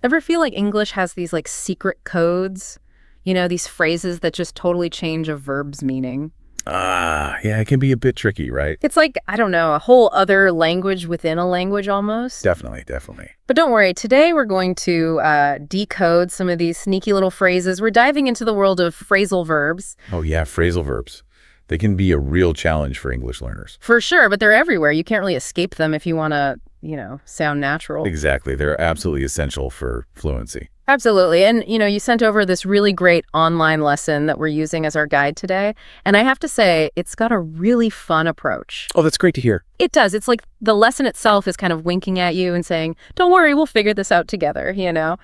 Ever feel like English has these like secret codes? You know, these phrases that just totally change a verb's meaning? Yeah, it can be a bit tricky, right? It's like, I don't know, a whole other language within a language almost. Definitely, definitely. But don't worry, today we're going to decode some of these sneaky little phrases. We're diving into the world of phrasal verbs. Oh yeah, phrasal verbs. They can be a real challenge for English learners. For sure, but they're everywhere. You can't really escape them if you want to, sound natural. Exactly. They're absolutely essential for fluency. Absolutely. And, you sent over this really great online lesson that we're using as our guide today. And I have to say, it's got a really fun approach. Oh, that's great to hear. It does. It's like the lesson itself is kind of winking at you and saying, don't worry, we'll figure this out together,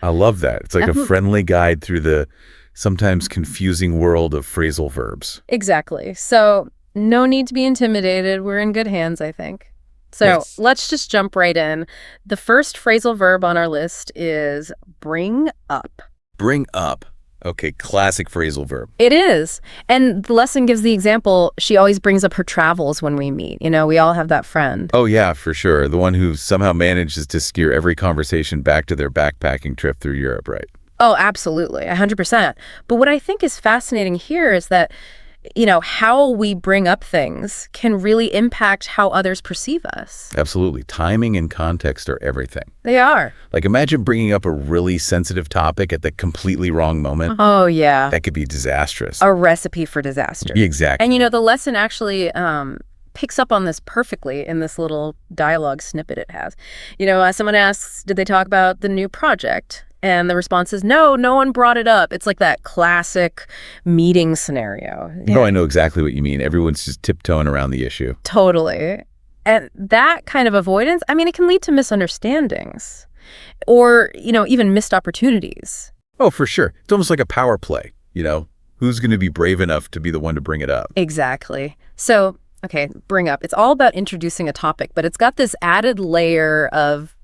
I love that. It's like a friendly guide through the sometimes confusing world of phrasal verbs. Exactly. So no need to be intimidated. We're in good hands, I think. So Yes. Let's just jump right in. The first phrasal verb on our list is bring up. Bring up. Okay, classic phrasal verb. It is. And the lesson gives the example, she always brings up her travels when we meet. We all have that friend. Oh yeah, for sure. The one who somehow manages to steer every conversation back to their backpacking trip through Europe, right? Oh, absolutely. 100%. But what I think is fascinating here is that how we bring up things can really impact how others perceive us. Absolutely. Timing and context are everything. They are. Like imagine bringing up a really sensitive topic at the completely wrong moment. Oh, yeah. That could be disastrous. A recipe for disaster. Exactly. And the lesson actually picks up on this perfectly in this little dialogue snippet it has. Someone asks, did they talk about the new project? And the response is, no one brought it up. It's like that classic meeting scenario. No, I know exactly what you mean. Everyone's just tiptoeing around the issue. Totally. And that kind of avoidance, it can lead to misunderstandings or, even missed opportunities. Oh, for sure. It's almost like a power play, Who's going to be brave enough to be the one to bring it up? Exactly. So, okay, bring up. It's all about introducing a topic, but it's got this added layer of,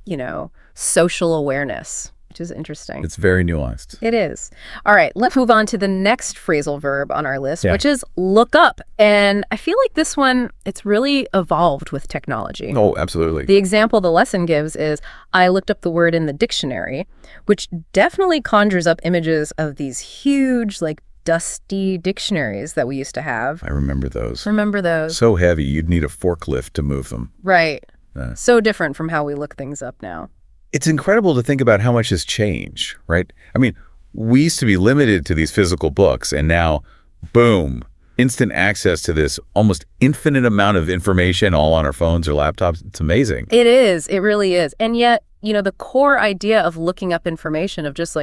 social awareness, which is interesting. It's very nuanced. It is. All right, let's move on to the next phrasal verb on our list, Yeah. which is look up. And I feel like this one, it's really evolved with technology. Oh, absolutely. The example the lesson gives is, I looked up the word in the dictionary, which definitely conjures up images of these huge, dusty dictionaries that we used to have. I remember those. Remember those? So heavy, you'd need a forklift to move them. Right. Uh. So different from how we look things up now. It's incredible to think about how much has changed, right? We used to be limited to these physical books, and now, boom, instant access to this almost infinite amount of information all on our phones or laptops. It's amazing. It is. It really is. And yet, the core idea of looking up information, of just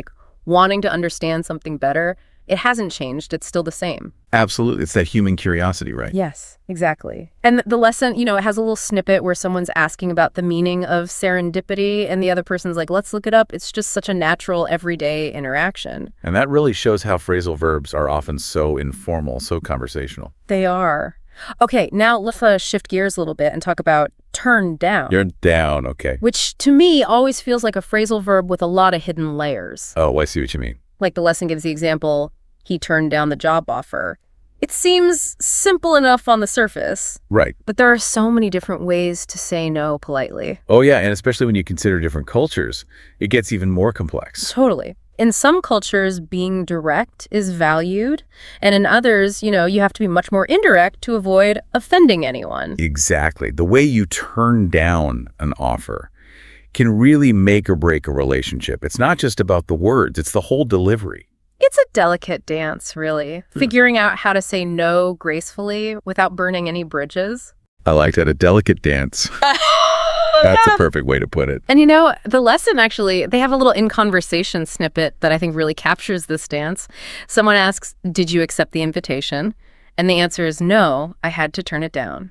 wanting to understand something better, it hasn't changed. It's still the same. Absolutely. It's that human curiosity, right? Yes, exactly. And the lesson, it has a little snippet where someone's asking about the meaning of serendipity, and the other person's like, let's look it up. It's just such a natural, everyday interaction. And that really shows how phrasal verbs are often so informal, so conversational. They are. Okay, now let's shift gears a little bit and talk about turn down. You're down, okay. Which, to me, always feels like a phrasal verb with a lot of hidden layers. Oh, I see what you mean. Like the lesson gives the example, he turned down the job offer. It seems simple enough on the surface. Right. But there are so many different ways to say no politely. Oh, yeah, and especially when you consider different cultures, it gets even more complex. Totally. In some cultures, being direct is valued, and in others, you have to be much more indirect to avoid offending anyone. Exactly. The way you turn down an offer can really make or break a relationship. It's not just about the words, it's the whole delivery. It's a delicate dance, really. Figuring out how to say no gracefully without burning any bridges. I like that, a delicate dance. That's a perfect way to put it. And the lesson actually, they have a little in conversation snippet that I think really captures this dance. Someone asks, did you accept the invitation? And the answer is no, I had to turn it down.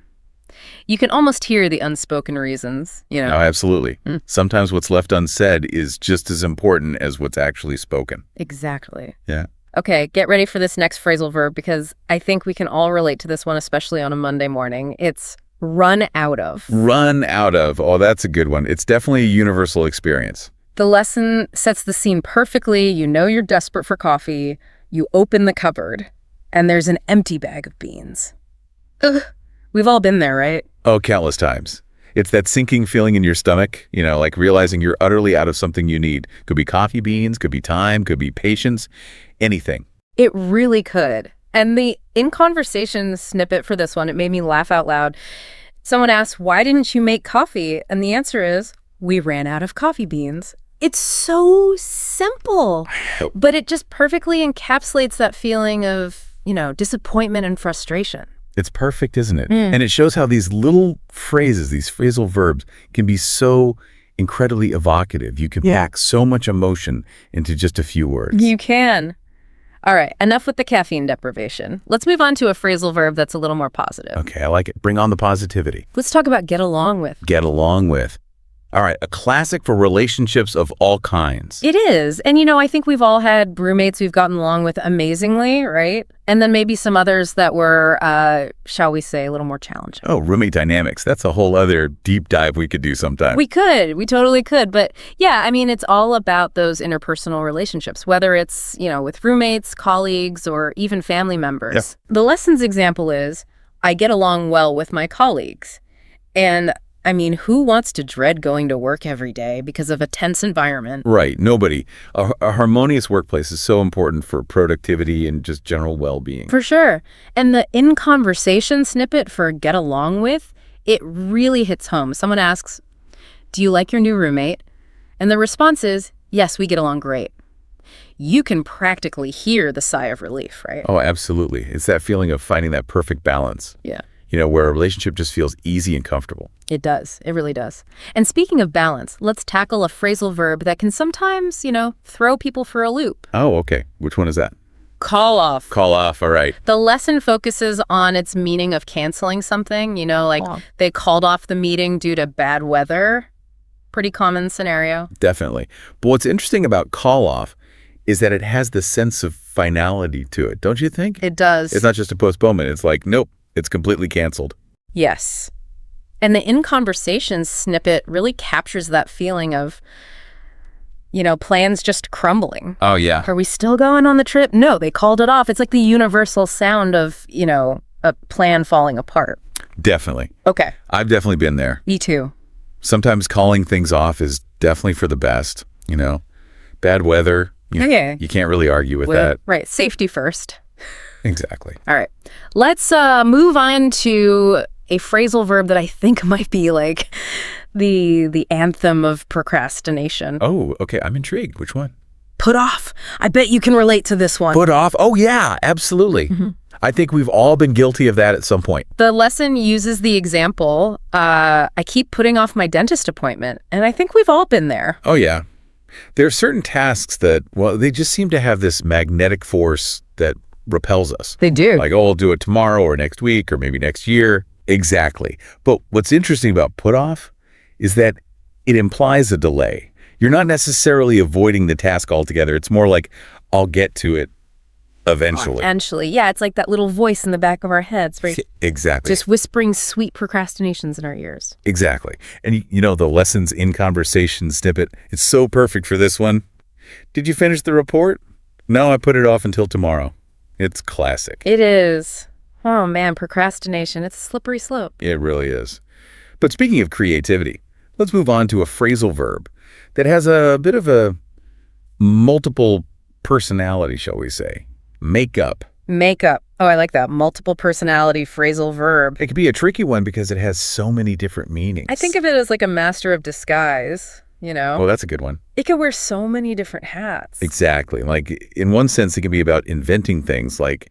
You can almost hear the unspoken reasons, Oh, absolutely. Sometimes what's left unsaid is just as important as what's actually spoken. Exactly. Yeah. Okay, get ready for this next phrasal verb because I think we can all relate to this one, especially on a Monday morning. It's run out of. Run out of. Oh, that's a good one. It's definitely a universal experience. The lesson sets the scene perfectly. You're desperate for coffee. You open the cupboard, and there's an empty bag of beans. Ugh. We've all been there, right? Oh, countless times. It's that sinking feeling in your stomach, like realizing you're utterly out of something you need. Could be coffee beans, could be time, could be patience, anything. It really could. And the in conversation snippet for this one, it made me laugh out loud. Someone asked, "Why didn't you make coffee?" And the answer is, "We ran out of coffee beans." It's so simple, but it just perfectly encapsulates that feeling of, disappointment and frustration. It's perfect, isn't it? And it shows how these little phrases, these phrasal verbs, can be so incredibly evocative. You can pack so much emotion into just a few words. You can. All right, enough with the caffeine deprivation. Let's move on to a phrasal verb that's a little more positive. Okay, I like it. Bring on the positivity. Let's talk about get along with. Get along with. All right, a classic for relationships of all kinds. It is. And, I think we've all had roommates we've gotten along with amazingly, right? And then maybe some others that were, shall we say, a little more challenging. Oh, roommate dynamics. That's a whole other deep dive we could do sometime. We could. We totally could. But yeah, it's all about those interpersonal relationships, whether it's, with roommates, colleagues, or even family members. Yep. The lesson's example is, I get along well with my colleagues. And who wants to dread going to work every day because of a tense environment? Right. Nobody. A harmonious workplace is so important for productivity and just general well-being. For sure. And the in-conversation snippet for get along with, it really hits home. Someone asks, "Do you like your new roommate?" And the response is, "Yes, we get along great." You can practically hear the sigh of relief, right? Oh, absolutely. It's that feeling of finding that perfect balance. Yeah. Where a relationship just feels easy and comfortable. It does. It really does. And speaking of balance, let's tackle a phrasal verb that can sometimes, throw people for a loop. Oh, okay. Which one is that? Call off. Call off. All right. The lesson focuses on its meaning of canceling something, they called off the meeting due to bad weather. Pretty common scenario. Definitely. But what's interesting about call off is that it has the sense of finality to it, don't you think? It does. It's not just a postponement. It's like, nope, it's completely canceled. Yes. And the in conversation snippet really captures that feeling of, plans just crumbling. Oh, yeah. Are we still going on the trip? No, they called it off. It's like the universal sound of, a plan falling apart. Definitely. Okay. I've definitely been there. Me too. Sometimes calling things off is definitely for the best, Bad weather. You can't really argue with that. Right. Safety first. Exactly. All right. Let's move on to a phrasal verb that I think might be like the anthem of procrastination. Oh, okay. I'm intrigued. Which one? Put off. I bet you can relate to this one. Put off? Oh, yeah, absolutely. I think we've all been guilty of that at some point. The lesson uses the example, I keep putting off my dentist appointment, and I think we've all been there. Oh, yeah. There are certain tasks that, they just seem to have this magnetic force that repels us. They do. Like, I'll do it tomorrow or next week or maybe next year. Exactly. But what's interesting about put off is that it implies a delay. You're not necessarily avoiding the task altogether. It's more like, I'll get to it eventually. Eventually. Yeah, it's like that little voice in the back of our heads, right? Exactly. Just whispering sweet procrastinations in our ears. Exactly. And the lessons in conversation snippet, it's so perfect for this one. Did you finish the report? No, I put it off until tomorrow. It's classic. It is. Oh, man, procrastination. It's a slippery slope. It really is. But speaking of creativity, let's move on to a phrasal verb that has a bit of a multiple personality, shall we say. Make up. Make up. Oh, I like that. Multiple personality phrasal verb. It could be a tricky one because it has so many different meanings. I think of it as like a master of disguise, Well, that's a good one. It could wear so many different hats. Exactly. Like, in one sense, it can be about inventing things, like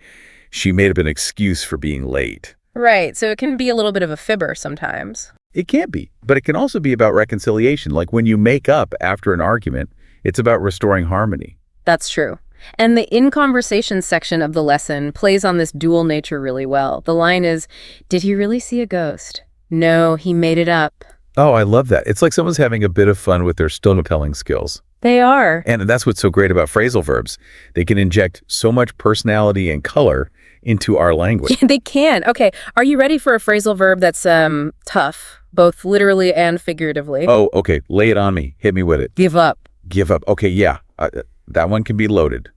she made up an excuse for being late. Right. So it can be a little bit of a fibber sometimes. It can be, but it can also be about reconciliation. Like when you make up after an argument, it's about restoring harmony. That's true. And the in-conversation section of the lesson plays on this dual nature really well. The line is, did he really see a ghost? No, he made it up. Oh, I love that. It's like someone's having a bit of fun with their storytelling skills. They are. And that's what's so great about phrasal verbs. They can inject so much personality and color into our language. They can. Okay, are you ready for a phrasal verb that's tough, both literally and figuratively? Oh, okay. Lay it on me. Hit me with it. Give up. Give up. Okay, yeah. That one can be loaded.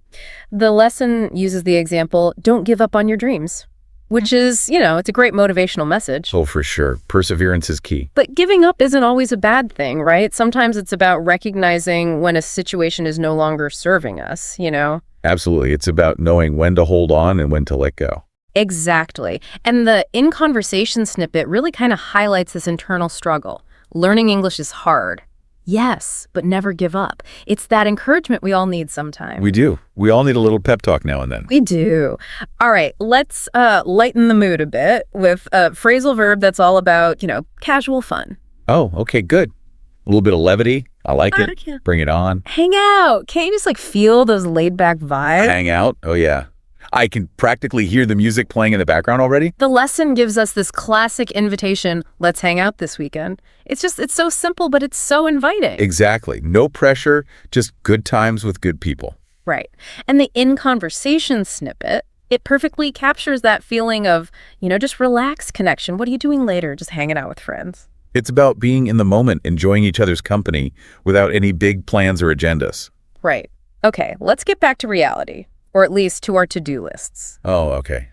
The lesson uses the example, don't give up on your dreams. which is, it's a great motivational message. Oh, for sure. Perseverance is key. But giving up isn't always a bad thing, right? Sometimes it's about recognizing when a situation is no longer serving us. Absolutely. It's about knowing when to hold on and when to let go. Exactly. And the in conversation snippet really kind of highlights this internal struggle. Learning English is hard. Yes, but never give up. It's that encouragement we all need sometimes. We do. We all need a little pep talk now and then. We do. All right, let's lighten the mood a bit with a phrasal verb that's all about, casual fun. Oh, okay, good. A little bit of levity. I like it. Yeah. Bring it on. Hang out. Can't you just feel those laid back vibes? Hang out. Oh, yeah. I can practically hear the music playing in the background already. The lesson gives us this classic invitation, let's hang out this weekend. It's so simple, but it's so inviting. Exactly. No pressure, just good times with good people. Right. And the in conversation snippet, it perfectly captures that feeling of, just relaxed connection. What are you doing later? Just hanging out with friends. It's about being in the moment, enjoying each other's company without any big plans or agendas. Right. Okay, let's get back to reality. Or at least to our to-do lists. Oh, okay.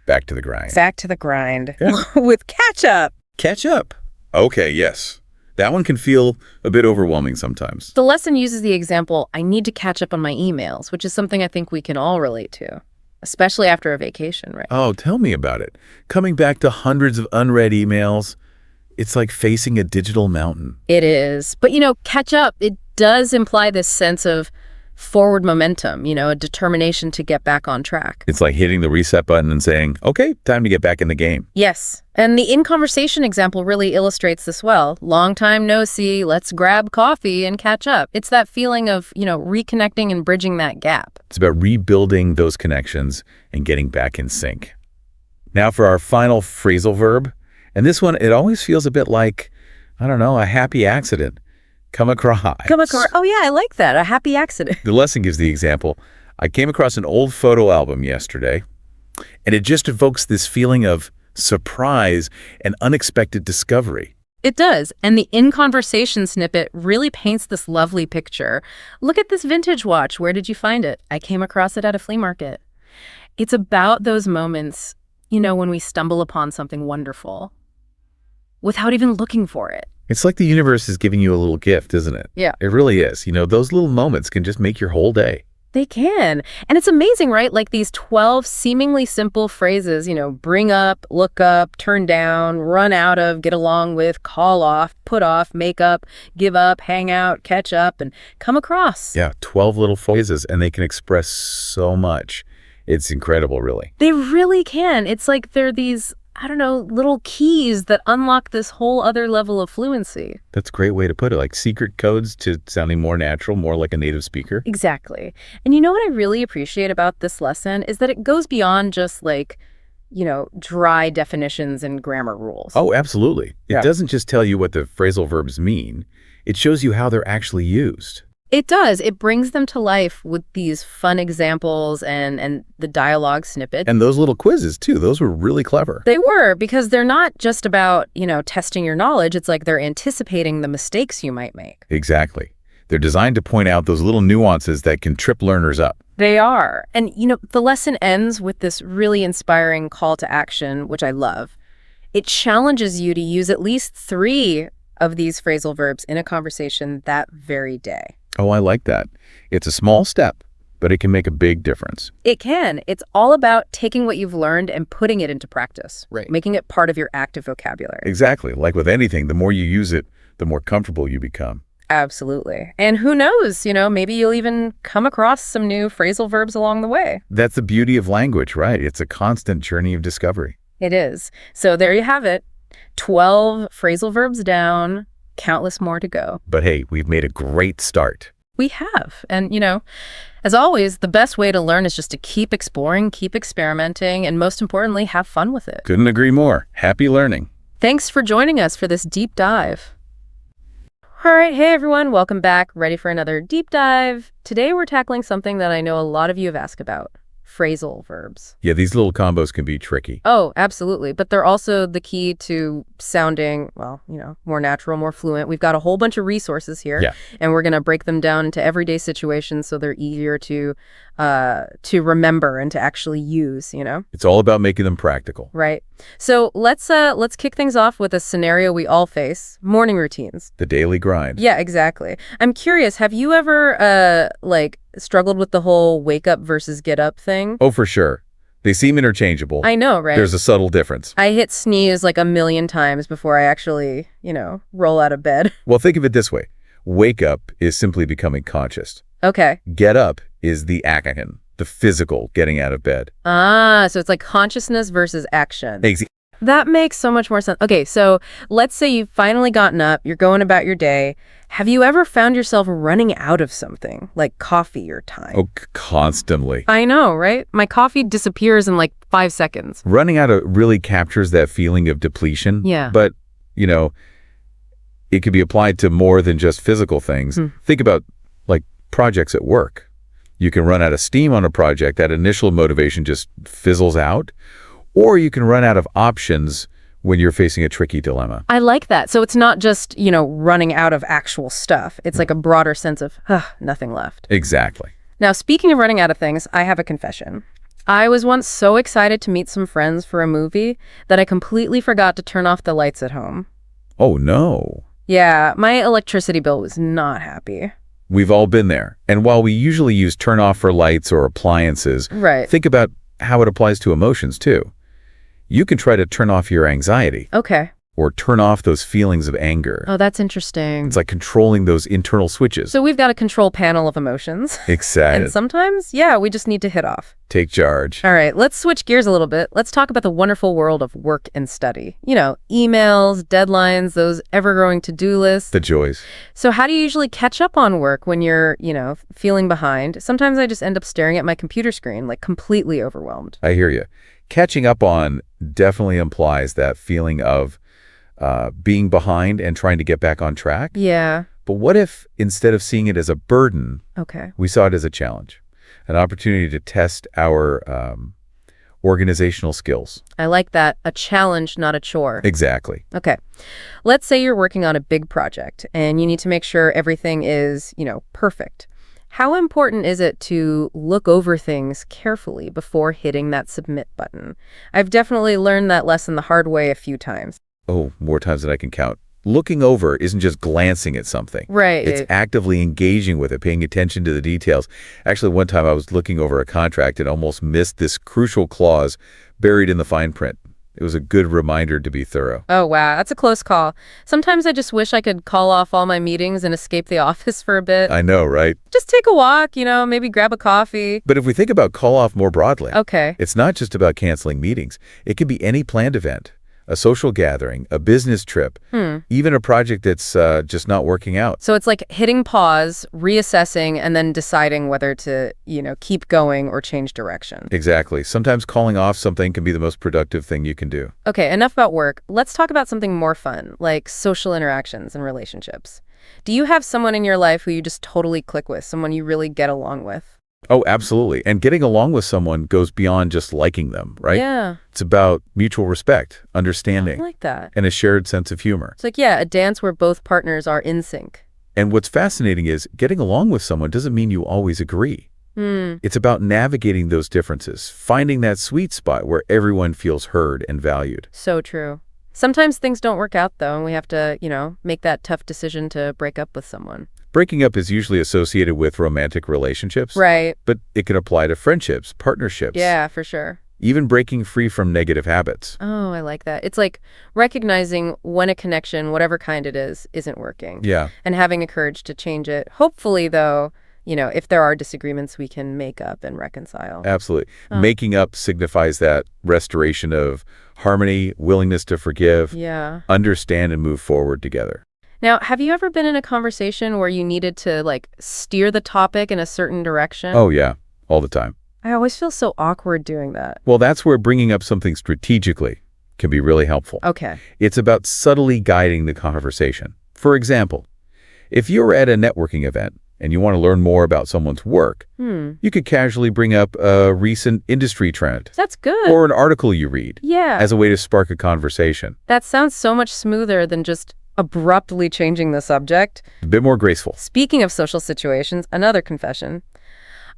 Back to the grind. Back to the grind. Yeah. With catch-up. Catch up. Okay, yes. That one can feel a bit overwhelming sometimes. The lesson uses the example, I need to catch up on my emails, which is something I think we can all relate to, especially after a vacation, right? Oh, tell me about it. Coming back to hundreds of unread emails, it's like facing a digital mountain. It is. But, catch up, it does imply this sense of forward momentum, a determination to get back on track. It's like hitting the reset button and saying, okay, time to get back in the game. Yes. And the in-conversation example really illustrates this well. Long time no see, let's grab coffee and catch up. It's that feeling of, reconnecting and bridging that gap. It's about rebuilding those connections and getting back in sync. Now for our final phrasal verb. And this one, it always feels a bit like, a happy accident. Come across. Oh, yeah, I like that. A happy accident. The lesson gives the example. I came across an old photo album yesterday, and it just evokes this feeling of surprise and unexpected discovery. It does. And the in-conversation snippet really paints this lovely picture. Look at this vintage watch. Where did you find it? I came across it at a flea market. It's about those moments, when we stumble upon something wonderful without even looking for it. It's like the universe is giving you a little gift, isn't it? Yeah. It really is. Those little moments can just make your whole day. They can. And it's amazing, right? Like these 12 seemingly simple phrases, bring up, look up, turn down, run out of, get along with, call off, put off, make up, give up, hang out, catch up, and come across. Yeah, 12 little phrases, and they can express so much. It's incredible, really. They really can. It's like they're these, little keys that unlock this whole other level of fluency. That's a great way to put it, like secret codes to sounding more natural, more like a native speaker. Exactly. And what I really appreciate about this lesson is that it goes beyond just dry definitions and grammar rules. Oh, absolutely. It Yeah. doesn't just tell you what the phrasal verbs mean. It shows you how they're actually used. It does. It brings them to life with these fun examples and the dialogue snippet. And those little quizzes, too. Those were really clever. They were, because they're not just about, testing your knowledge. It's like they're anticipating the mistakes you might make. Exactly. They're designed to point out those little nuances that can trip learners up. They are. And, the lesson ends with this really inspiring call to action, which I love. It challenges you to use at least 3 of these phrasal verbs in a conversation that very day. Oh, I like that. It's a small step, but it can make a big difference. It can. It's all about taking what you've learned and putting it into practice. Right. Making it part of your active vocabulary. Exactly. Like with anything, the more you use it, the more comfortable you become. Absolutely. And who knows, maybe you'll even come across some new phrasal verbs along the way. That's the beauty of language, right? It's a constant journey of discovery. It is. So there you have it. 12 phrasal verbs down, countless more to go. But hey, we've made a great start. We have. And, as always, the best way to learn is just to keep exploring, keep experimenting, and most importantly, have fun with it. Couldn't agree more. Happy learning. Thanks for joining us for this deep dive. All right, hey everyone, welcome back. Ready for another deep dive. Today we're tackling something that I know a lot of you have asked about. Phrasal verbs. Yeah, these little combos can be tricky. Oh, absolutely. But they're also the key to sounding, more natural, more fluent. We've got a whole bunch of resources here. Yeah. And we're going to break them down into everyday situations so they're easier to to remember and to actually use, you know? It's all about making them practical. Right. So let's kick things off with a scenario we all face, morning routines. The daily grind. Yeah, exactly. I'm curious, have you ever struggled with the whole wake up versus get up thing? Oh, for sure. They seem interchangeable. I know, right? There's a subtle difference. I hit snooze like a million times before I actually, roll out of bed. Well, think of it this way. Wake up is simply becoming conscious. Okay. Get up is the action, the physical getting out of bed. Ah, so it's like consciousness versus action. Ex- That makes so much more sense. Okay, so let's say you've finally gotten up, you're going about your day. Have you ever found yourself running out of something, like coffee or time? Oh, constantly. I know, right? My coffee disappears in like 5 seconds. Running out of really captures that feeling of depletion. Yeah. But, it could be applied to more than just physical things. Think about, like, projects at work. You can run out of steam on a project. That initial motivation just fizzles out. Or you can run out of options when you're facing a tricky dilemma. I like that. So it's not just, running out of actual stuff. It's like a broader sense of, nothing left. Exactly. Now, speaking of running out of things, I have a confession. I was once so excited to meet some friends for a movie that I completely forgot to turn off the lights at home. Oh, no. Yeah, my electricity bill was not happy. We've all been there. And while we usually use turn off for lights or appliances, Right. think about how it applies to emotions, too. You can try to turn off your anxiety Okay. or turn off those feelings of anger. Oh, that's interesting. It's like controlling those internal switches. So we've got a control panel of emotions. Excited. And sometimes, yeah, we just need to hit off. Take charge. All right, let's switch gears a little bit. Let's talk about the wonderful world of work and study. Emails, deadlines, those ever-growing to-do lists. The joys. So how do you usually catch up on work when you're, feeling behind? Sometimes I just end up staring at my computer screen, like completely overwhelmed. I hear you. Catching up on definitely implies that feeling of being behind and trying to get back on track. Yeah. But what if, instead of seeing it as a burden, Okay. we saw it as a challenge, an opportunity to test our organizational skills? I like that. A challenge, not a chore. Exactly. Okay. Let's say you're working on a big project and you need to make sure everything is, perfect. How important is it to look over things carefully before hitting that submit button? I've definitely learned that lesson the hard way a few times. Oh, more times than I can count. Looking over isn't just glancing at something. Right. It's actively engaging with it, paying attention to the details. Actually, one time I was looking over a contract and almost missed this crucial clause buried in the fine print. It was a good reminder to be thorough. Oh, wow. That's a close call. Sometimes I just wish I could call off all my meetings and escape the office for a bit. I know, right? Just take a walk, maybe grab a coffee. But if we think about call off more broadly, Okay. it's not just about canceling meetings. It could be any planned event, a social gathering, a business trip, even a project that's just not working out. So it's like hitting pause, reassessing, and then deciding whether to, keep going or change direction. Exactly. Sometimes calling off something can be the most productive thing you can do. Okay, enough about work. Let's talk about something more fun, like social interactions and relationships. Do you have someone in your life who you just totally click with, someone you really get along with? Oh, absolutely. And getting along with someone goes beyond just liking them, right? Yeah. It's about mutual respect, I understanding, like that. and a shared sense of humor. It's like, yeah, a dance where both partners are in sync. And what's fascinating is getting along with someone doesn't mean you always agree. It's about navigating those differences, finding that sweet spot where everyone feels heard and valued. So true. Sometimes things don't work out, though, and we have to, make that tough decision to break up with someone. Breaking up is usually associated with romantic relationships. Right. But it can apply to friendships, partnerships. Yeah, for sure. Even breaking free from negative habits. Oh, I like that. It's like recognizing when a connection, whatever kind it is, isn't working. Yeah. And having the courage to change it. Hopefully, though, if there are disagreements, we can make up and reconcile. Absolutely. Making up signifies that restoration of harmony, willingness to forgive, Yeah. understand, and move forward together. Now, have you ever been in a conversation where you needed to, steer the topic in a certain direction? Oh, yeah. All the time. I always feel so awkward doing that. Well, that's where bringing up something strategically can be really helpful. Okay. It's about subtly guiding the conversation. For example, if you're at a networking event and you want to learn more about someone's work, you could casually bring up a recent industry trend That's good. or an article you read Yeah. as a way to spark a conversation. That sounds so much smoother than just abruptly changing the subject. A bit more graceful. Speaking of social situations, another confession.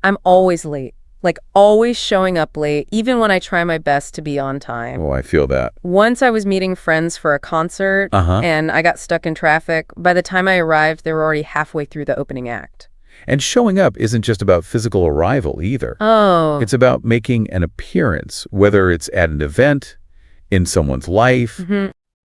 I'm always late. Like, always showing up late, even when I try my best to be on time. Oh, I feel that. Once I was meeting friends for a concert, and I got stuck in traffic. By the time I arrived, they were already halfway through the opening act. And showing up isn't just about physical arrival either. Oh. It's about making an appearance, whether it's at an event, in someone's life,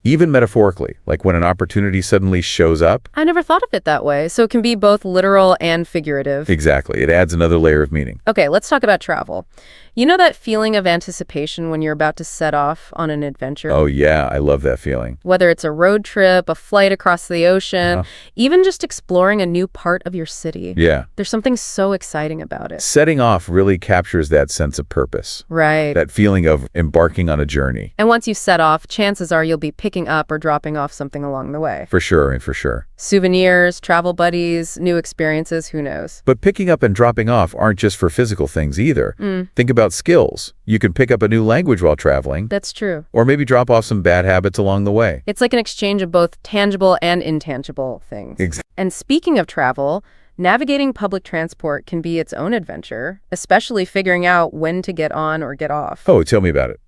even metaphorically, like when an opportunity suddenly shows up. I never thought of it that way. So it can be both literal and figurative. Exactly. It adds another layer of meaning. Okay, let's talk about travel. You know that feeling of anticipation when you're about to set off on an adventure? Oh, yeah. I love that feeling. Whether it's a road trip, a flight across the ocean, even just exploring a new part of your city. Yeah. There's something so exciting about it. Setting off really captures that sense of purpose. Right. That feeling of embarking on a journey. And once you set off, chances are you'll be picking up or dropping off something along the way. For sure, for sure. Souvenirs, travel buddies, new experiences, who knows? But picking up and dropping off aren't just for physical things either. Think about skills. You can pick up a new language while traveling. That's true. Or maybe drop off some bad habits along the way. It's like an exchange of both tangible and intangible things. Exactly. And speaking of travel, navigating public transport can be its own adventure, especially figuring out when to get on or get off. Oh, tell me about it.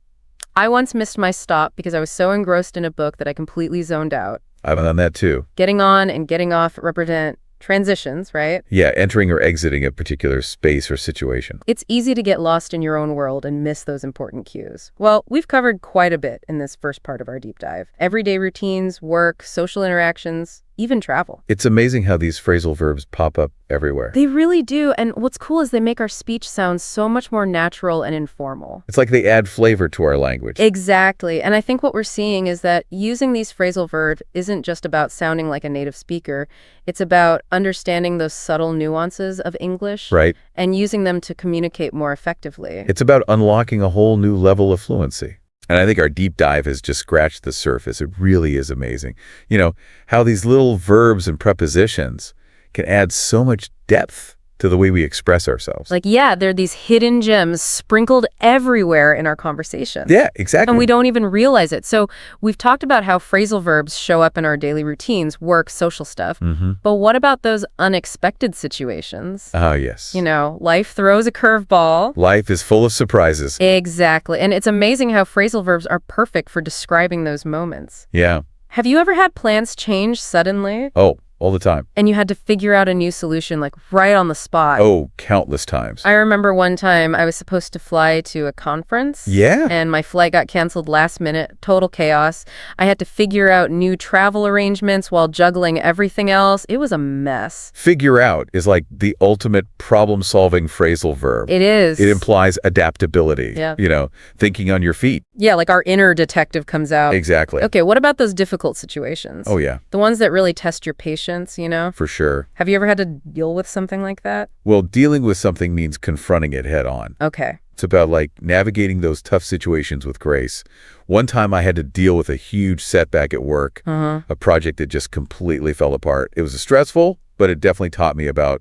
I once missed my stop because I was so engrossed in a book that I completely zoned out. I've done that too. Getting on and getting off represent transitions, right? Yeah, entering or exiting a particular space or situation. It's easy to get lost in your own world and miss those important cues. Well, we've covered quite a bit in this first part of our deep dive. Everyday routines, work, social interactions, even travel. It's amazing how these phrasal verbs pop up everywhere. They really do. And what's cool is they make our speech sound so much more natural and informal. It's like they add flavor to our language. Exactly. And I think what we're seeing is that using these phrasal verbs isn't just about sounding like a native speaker. It's about understanding those subtle nuances of English. Right. And using them to communicate more effectively. It's about unlocking a whole new level of fluency. And I think our deep dive has just scratched the surface. It really is amazing. You know, how these little verbs and prepositions can add so much depth to the way we express ourselves. Like, yeah, there are these hidden gems sprinkled everywhere in our conversation. Yeah, exactly. And we don't even realize it. So we've talked about how phrasal verbs show up in our daily routines, work, social stuff. But what about those unexpected situations? Oh, yes. You know, life throws a curveball. Life is full of surprises. Exactly. And it's amazing how phrasal verbs are perfect for describing those moments. Yeah. Have you ever had plans change suddenly? Oh, all the time. And you had to figure out a new solution, like right on the spot? Oh, countless times. I remember one time I was supposed to fly to a conference. Yeah. And my flight got canceled last minute, total chaos. I had to figure out new travel arrangements while juggling everything else. It was a mess. Figure out is like the ultimate problem-solving phrasal verb. It is. It implies adaptability. Yeah. You know, thinking on your feet. Yeah, like our inner detective comes out. Exactly. Okay, what about those difficult situations? Oh, yeah. The ones that really test your patience, you know? For sure. Have you ever had to deal with something like that? Well, dealing with something means confronting it head on. Okay. It's about like navigating those tough situations with grace. One time I had to deal with a huge setback at work, a project that just completely fell apart. It was stressful, but it definitely taught me about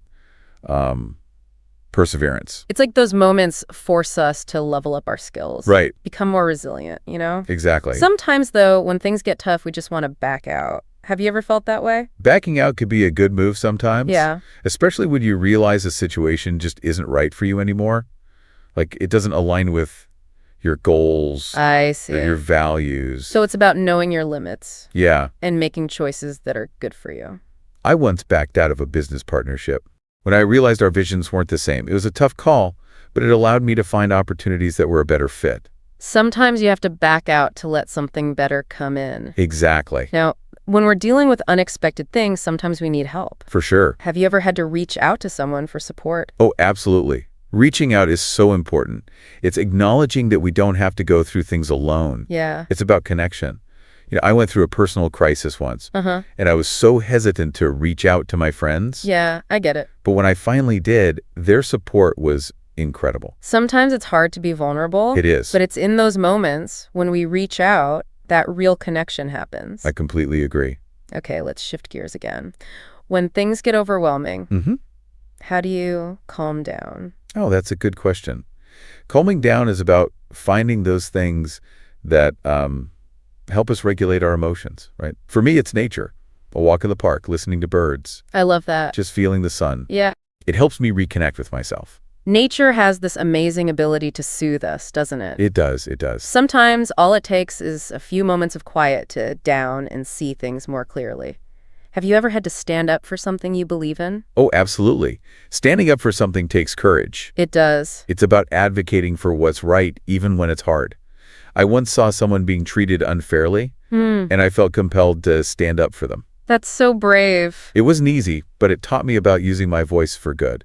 perseverance. It's like those moments force us to level up our skills. Right. Become more resilient, you know? Exactly. Sometimes, though, when things get tough, we just want to back out. Have you ever felt that way? Backing out could be a good move sometimes. Yeah. Especially when you realize a situation just isn't right for you anymore. Like it doesn't align with your goals. I see. Or your values. So it's about knowing your limits. Yeah. And making choices that are good for you. I once backed out of a business partnership when I realized our visions weren't the same. It was a tough call, but it allowed me to find opportunities that were a better fit. Sometimes you have to back out to let something better come in. Exactly. Now, when we're dealing with unexpected things, sometimes we need help. For sure. Have you ever had to reach out to someone for support? Oh, absolutely. Reaching out is so important. It's acknowledging that we don't have to go through things alone. Yeah. It's about connection. You know, I went through a personal crisis once, and I was so hesitant to reach out to my friends. Yeah, I get it. But when I finally did, their support was incredible. Sometimes it's hard to be vulnerable. It is. But it's in those moments when we reach out that real connection happens. I completely agree. Okay, let's shift gears again. When things get overwhelming, how do you calm down? Oh, that's a good question. Calming down is about finding those things that help us regulate our emotions, right? For me, it's nature. A walk in the park, listening to birds. I love that. Just feeling the sun. Yeah. It helps me reconnect with myself. Nature has this amazing ability to soothe us, doesn't it? It does. It does. Sometimes all it takes is a few moments of quiet to down and see things more clearly. Have you ever had to stand up for something you believe in? Oh, absolutely. Standing up for something takes courage. It does. It's about advocating for what's right, even when it's hard. I once saw someone being treated unfairly, and I felt compelled to stand up for them. That's so brave. It wasn't easy, but it taught me about using my voice for good.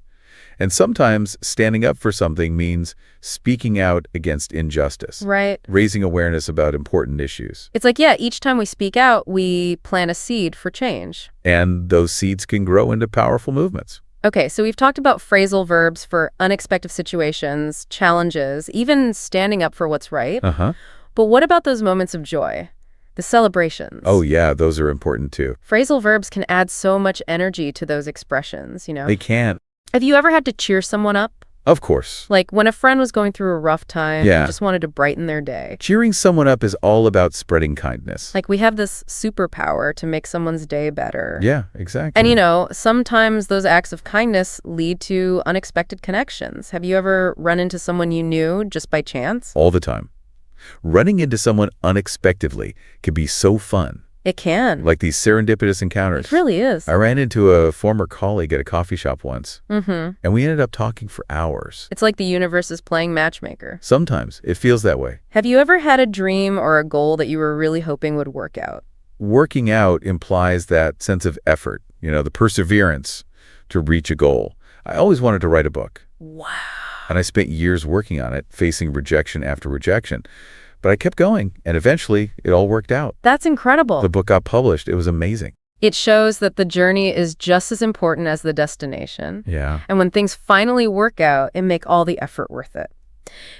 And sometimes standing up for something means speaking out against injustice, Right. raising awareness about important issues. It's like, yeah, each time we speak out, we plant a seed for change. And those seeds can grow into powerful movements. Okay, so we've talked about phrasal verbs for unexpected situations, challenges, even standing up for what's right. Uh-huh. But what about those moments of joy? The celebrations? Oh, yeah, those are important too. Phrasal verbs can add so much energy to those expressions, you know? They can. Have you ever had to cheer someone up? Of course. Like when a friend was going through a rough time Yeah. and just wanted to brighten their day. Cheering someone up is all about spreading kindness. Like we have this superpower to make someone's day better. Yeah, exactly. And you know, sometimes those acts of kindness lead to unexpected connections. Have you ever run into someone you knew just by chance? All the time. Running into someone unexpectedly can be so fun. It can. Like these serendipitous encounters. It really is. I ran into a former colleague at a coffee shop once, Mm-hmm. and we ended up talking for hours. It's like the universe is playing matchmaker. Sometimes it feels that way. Have you ever had a dream or a goal that you were really hoping would work out? Working out implies that sense of effort, the perseverance to reach a goal. I always wanted to write a book. Wow. And I spent years working on it, facing rejection after rejection. But I kept going, and eventually it all worked out. That's incredible. The book got published. It was amazing. It shows that the journey is just as important as the destination. Yeah. And when things finally work out, it make all the effort worth it.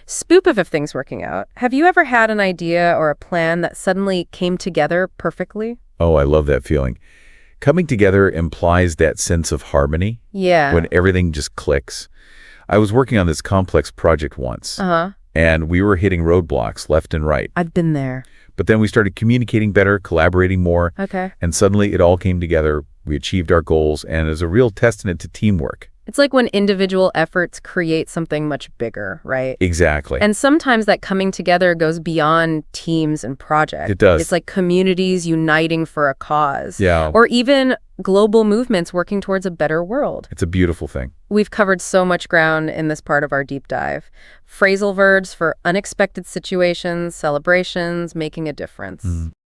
Spoop of things working out. Have you ever had an idea or a plan that suddenly came together perfectly? Oh, I love that feeling. Coming together implies that sense of harmony Yeah. when everything just clicks. I was working on this complex project once, Uh-huh. and we were hitting roadblocks left and right. I've been there. But then we started communicating better, collaborating more, Okay. and suddenly it all came together. We achieved our goals, and it was a real testament to teamwork. It's like when individual efforts create something much bigger, right? Exactly. And sometimes that coming together goes beyond teams and projects. It does. It's like communities uniting for a cause. Yeah. Or even global movements working towards a better world. It's a beautiful thing. We've covered so much ground in this part of our deep dive. Phrasal verbs for unexpected situations, celebrations, making a difference.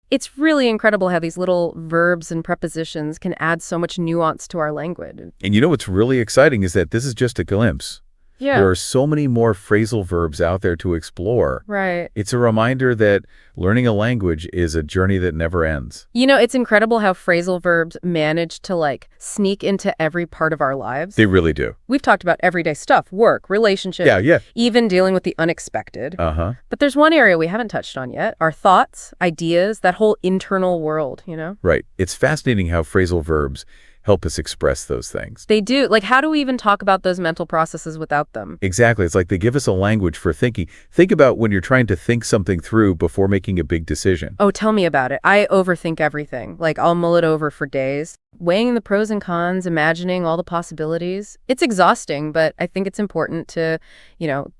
It's really incredible how these little verbs and prepositions can add so much nuance to our language. And what's really exciting is that this is just a glimpse. Yeah. There are so many more phrasal verbs out there to explore. Right. It's a reminder that learning a language is a journey that never ends. It's incredible how phrasal verbs manage to sneak into every part of our lives. They really do. We've talked about everyday stuff, work, relationships, Yeah. even dealing with the unexpected. Uh-huh. But there's one area we haven't touched on yet, our thoughts, ideas, that whole internal world, Right. It's fascinating how phrasal verbs help us express those things. They do. How do we even talk about those mental processes without them? Exactly. It's like they give us a language for thinking. Think about when you're trying to think something through before making a big decision. Oh, tell me about it. I overthink everything. I'll mull it over for days, weighing the pros and cons, imagining all the possibilities. It's exhausting, but I think it's important to,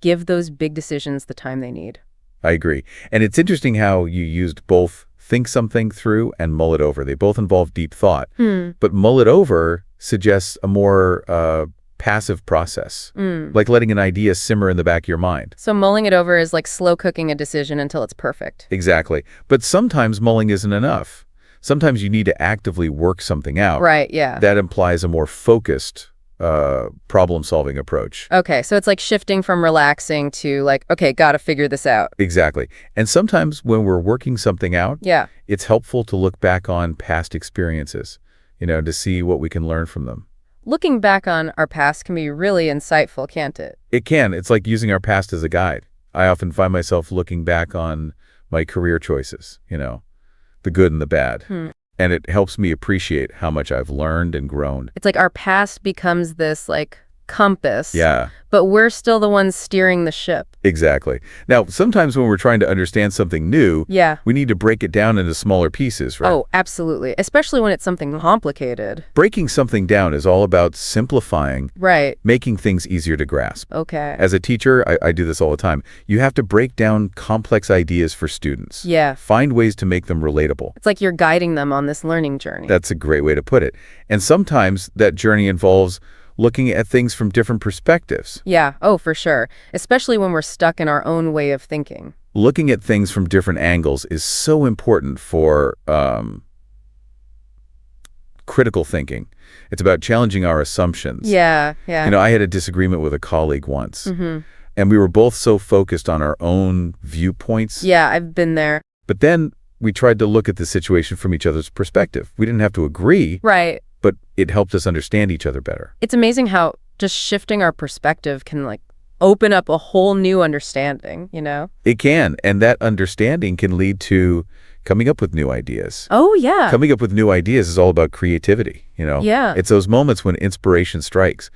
give those big decisions the time they need. I agree. And it's interesting how you used both think something through and mull it over. They both involve deep thought. But mull it over suggests a more passive process, like letting an idea simmer in the back of your mind. So mulling it over is like slow cooking a decision until it's perfect. Exactly. But sometimes mulling isn't enough. Sometimes you need to actively work something out. Right, yeah. That implies a more focused problem-solving approach. Okay, so it's like shifting from relaxing to okay, gotta figure this out. Exactly. And sometimes when we're working something out, Yeah. it's helpful to look back on past experiences, to see what we can learn from them. Looking back on our past can be really insightful, can't it? It can. It's like using our past as a guide. I often find myself looking back on my career choices, the good and the bad. And it helps me appreciate how much I've learned and grown. It's like our past becomes this compass. Yeah. But we're still the ones steering the ship. Exactly. Now, sometimes when we're trying to understand something new, Yeah. we need to break it down into smaller pieces, right? Oh, absolutely. Especially when it's something complicated. Breaking something down is all about simplifying, Right. making things easier to grasp. Okay. As a teacher, I do this all the time. You have to break down complex ideas for students. Yeah. Find ways to make them relatable. It's like you're guiding them on this learning journey. That's a great way to put it. And sometimes that journey involves looking at things from different perspectives. Yeah. Oh, for sure. Especially when we're stuck in our own way of thinking. Looking at things from different angles is so important for critical thinking. It's about challenging our assumptions. Yeah. Yeah. I had a disagreement with a colleague once, Mm-hmm. and we were both so focused on our own viewpoints. Yeah, I've been there. But then we tried to look at the situation from each other's perspective. We didn't have to agree, Right. but it helped us understand each other better. It's amazing how just shifting our perspective can open up a whole new understanding, It can, and that understanding can lead to coming up with new ideas. Oh, yeah. Coming up with new ideas is all about creativity, Yeah. It's those moments when inspiration strikes.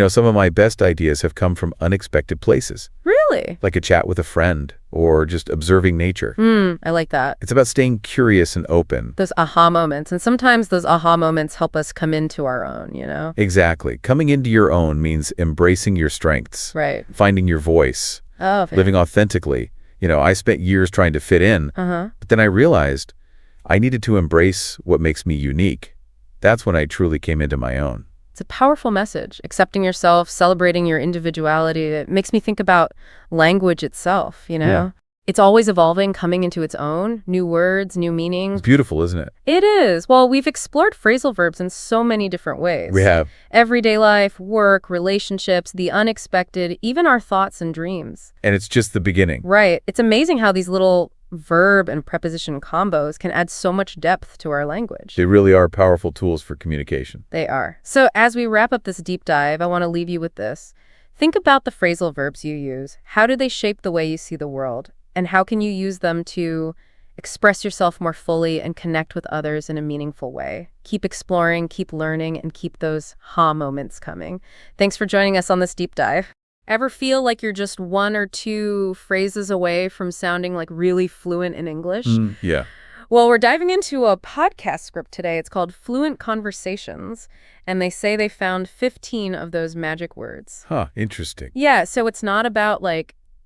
Some of my best ideas have come from unexpected places, Really? like a chat with a friend or just observing nature. I like that. It's about staying curious and open. Those aha moments. And sometimes those aha moments help us come into our own, Exactly. Coming into your own means embracing your strengths, Right. finding your voice, Oh, living authentically. I spent years trying to fit in, Uh-huh. but then I realized I needed to embrace what makes me unique. That's when I truly came into my own. It's a powerful message. Accepting yourself, celebrating your individuality. It makes me think about language itself, Yeah. It's always evolving, coming into its own, new words, new meanings. It's beautiful, isn't it? It is. Well, we've explored phrasal verbs in so many different ways. We have. Everyday life, work, relationships, the unexpected, even our thoughts and dreams. And it's just the beginning. Right. It's amazing how these little verb and preposition combos can add so much depth to our language. They really are powerful tools for communication. They are. So as we wrap up this deep dive, I want to leave you with this. Think about the phrasal verbs you use. How do they shape the way you see the world? And how can you use them to express yourself more fully and connect with others in a meaningful way? Keep exploring, keep learning, and keep those ha moments coming. Thanks for joining us on this deep dive. Ever feel like you're just one or two phrases away from sounding really fluent in English? Yeah. Well, we're diving into a podcast script today. It's called Fluent Conversations, and they say they found 15 of those magic words. Huh, interesting. Yeah, so it's not about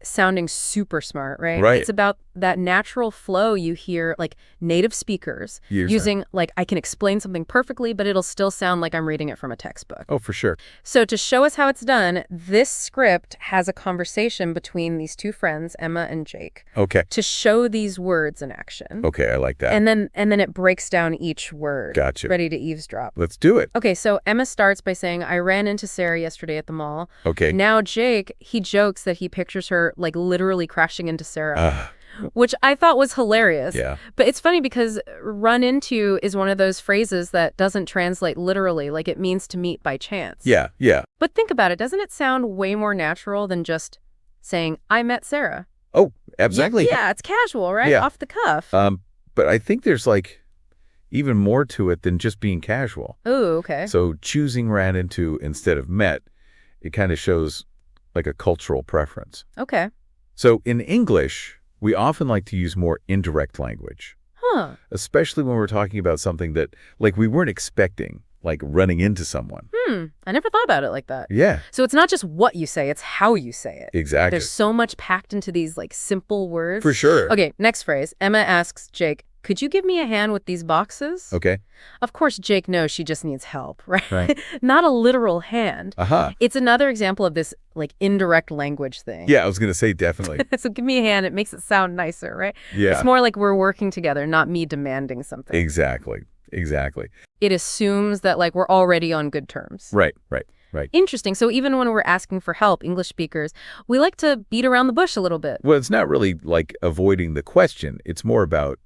sounding super smart, right? Right. It's about that natural flow you hear native speakers You're using I can explain something perfectly, but it'll still sound like I'm reading it from a textbook. Oh, for sure. So to show us how it's done, this script has a conversation between these two friends, Emma and Jake, Okay. to show these words in action. Okay, I like that. And then it breaks down each word. Gotcha. Ready to eavesdrop. Let's do it. Okay, so Emma starts by saying, I ran into Sarah yesterday at the mall. Okay. Now Jake, he jokes that he pictures her literally crashing into Sarah, which I thought was hilarious. Yeah. But it's funny because run into is one of those phrases that doesn't translate literally, it means to meet by chance. Yeah, yeah. But think about it, doesn't it sound way more natural than just saying, I met Sarah? Oh, exactly. Yeah, it's casual, right? Yeah. Off the cuff. But I think there's even more to it than just being casual. Oh, okay. So choosing ran into instead of met, it kind of shows a cultural preference. Okay. So in English, we often like to use more indirect language, Huh. especially when we're talking about something that we weren't expecting, like running into someone. I never thought about it like that. Yeah, So it's not just what you say, it's how you say it. exactly. There's so much packed into these simple words. For sure. Okay, next phrase. Emma asks Jake, could you give me a hand with these boxes? Okay. Of course, Jake knows she just needs help, right? Right. Not a literal hand. Aha. It's another example of this indirect language thing. Yeah, I was going to say definitely. So give me a hand. It makes it sound nicer, right? Yeah. It's more like we're working together, not me demanding something. Exactly. Exactly. It assumes that we're already on good terms. Right. Interesting. So even when we're asking for help, English speakers, we like to beat around the bush a little bit. Well, it's not really avoiding the question. It's more about,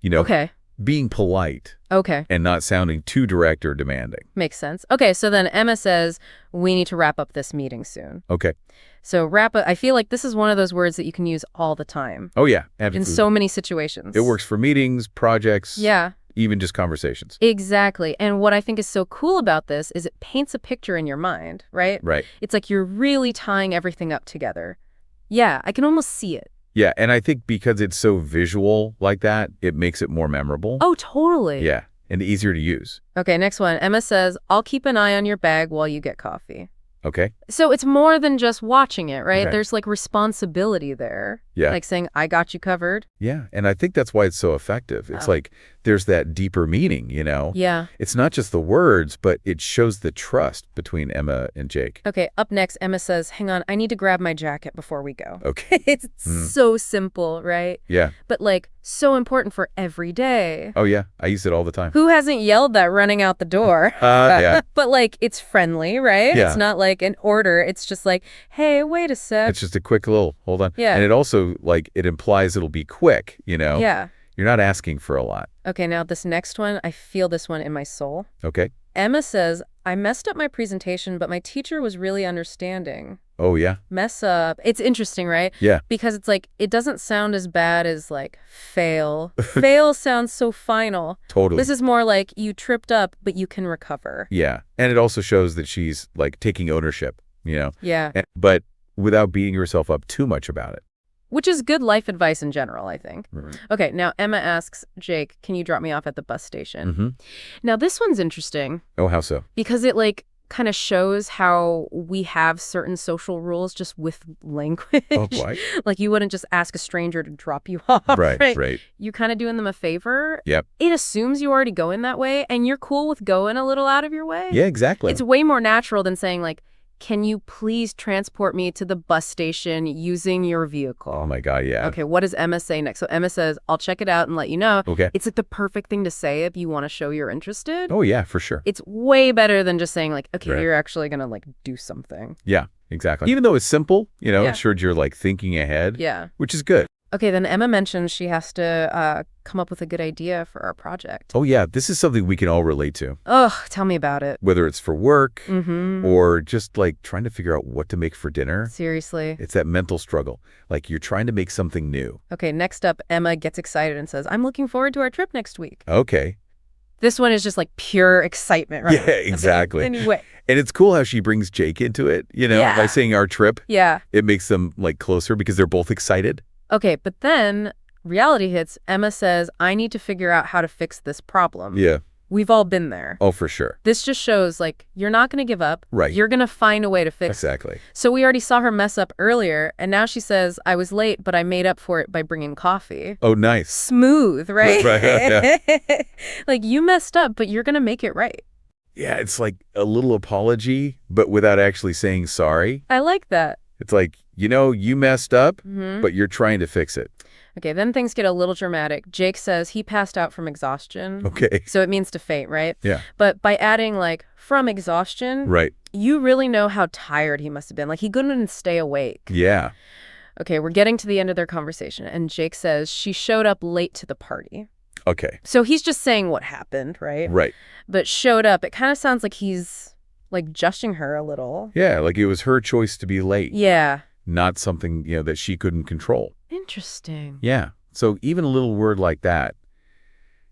Okay. being polite Okay. and not sounding too direct or demanding. Makes sense. Okay, so then Emma says, we need to wrap up this meeting soon. Okay. So wrap up, I feel like this is one of those words that you can use all the time Oh, yeah. in Absolutely. so many situations. It works for meetings, projects. Yeah. even just conversations. Exactly. And what I think is so cool about this is it paints a picture in your mind, right? Right. It's like you're really tying everything up together. Yeah, I can almost see it. Yeah, and I think because it's so visual like that, it makes it more memorable. Oh, totally. Yeah, and easier to use. Okay, next one. Emma says, I'll keep an eye on your bag while you get coffee. Okay? So it's more than just watching it, right? Okay. There's like responsibility there. Yeah. Like saying, I got you covered. Yeah, and I think that's why it's so effective. It's Oh. like there's that deeper meaning, you know? Yeah. It's not just the words, but it shows the trust between Emma and Jake. Okay, up next, Emma says, hang on, I need to grab my jacket before we go. Okay. It's so simple, right? Yeah. But like so important for every day. Oh, yeah. I use it all the time. Who hasn't yelled that running out the door? Yeah. But like it's friendly, right? Yeah. It's not like an order. It's just like, hey, wait a sec. It's just a quick little, hold on. Yeah. And it also, like, it implies it'll be quick, you know? Yeah. You're not asking for a lot. Okay, now this next one, I feel this one in my soul. Okay? Emma says, I messed up my presentation, but my teacher was really understanding. Oh, yeah? Mess up. It's interesting, right? Yeah. Because it's like, it doesn't sound as bad as like fail. Fail sounds so final. Totally. This is more like you tripped up, but you can recover. Yeah. And it also shows that she's, like, taking ownership, you know? Yeah. But without beating herself up too much about it. Which is good life advice in general, I think. Right. Okay, now Emma asks Jake, can you drop me off at the bus station? Mm-hmm. Now this one's interesting Oh, how so? because it like kind of shows how we have certain social rules just with language. Oh, boy. Like you wouldn't just ask a stranger to drop you off, Right. You're kind of doing them a favor. Yep. It assumes you already go in that way and you're cool with going a little out of your way. Yeah, exactly. It's way more natural than saying like, can you please transport me to the bus station using your vehicle? Oh, my God, yeah. Okay, what does Emma say next? So Emma says, I'll check it out and let you know. Okay. It's like the perfect thing to say if you want to show you're interested. Oh, yeah, for sure. It's way better than just saying like, okay, Right. you're actually going to like do something. Yeah, exactly. Even though it's simple, you know, Yeah. it shows you're, like, thinking ahead, Yeah. which is good. Okay, then Emma mentions she has to come up with a good idea for our project. Oh, yeah, this is something we can all relate to, Oh, tell me about it. whether it's for work Mm-hmm. or just, like, trying to figure out what to make for dinner. Seriously. It's that mental struggle. Like, you're trying to make something new. Okay, next up, Emma gets excited and says, I'm looking forward to our trip next week. Okay. This one is just like pure excitement, right? Yeah, exactly. Anyway. And it's cool how she brings Jake into it, you know, Yeah. by saying our trip. Yeah. It makes them, like, closer because they're both excited. Okay, but then reality hits. Emma says, I need to figure out how to fix this problem. Yeah. We've all been there. Oh, for sure. This just shows, like, you're not going to give up. Right. You're going to find a way to fix it. Exactly. So we already saw her mess up earlier, and now she says, I was late, but I made up for it by bringing coffee. Oh, nice. Smooth, right? Right, yeah. Like, you messed up, but you're going to make it right. Yeah, it's like a little apology, but without actually saying sorry. I like that. It's like, you know, you messed up, Mm-hmm. but you're trying to fix it. Okay, then things get a little dramatic. Jake says he passed out from exhaustion. Okay. So it means to faint, right? Yeah. But by adding, like, from exhaustion, Right. you really know how tired he must have been. Like, he couldn't stay awake. Yeah. Okay, we're getting to the end of their conversation, and Jake says she showed up late to the party. Okay. So he's just saying what happened, right? Right. But showed up, it kind of sounds like he's, like, judging her a little. Yeah, like it was her choice to be late, Yeah. not something, you know, that she couldn't control. Interesting. Yeah. So even a little word like that,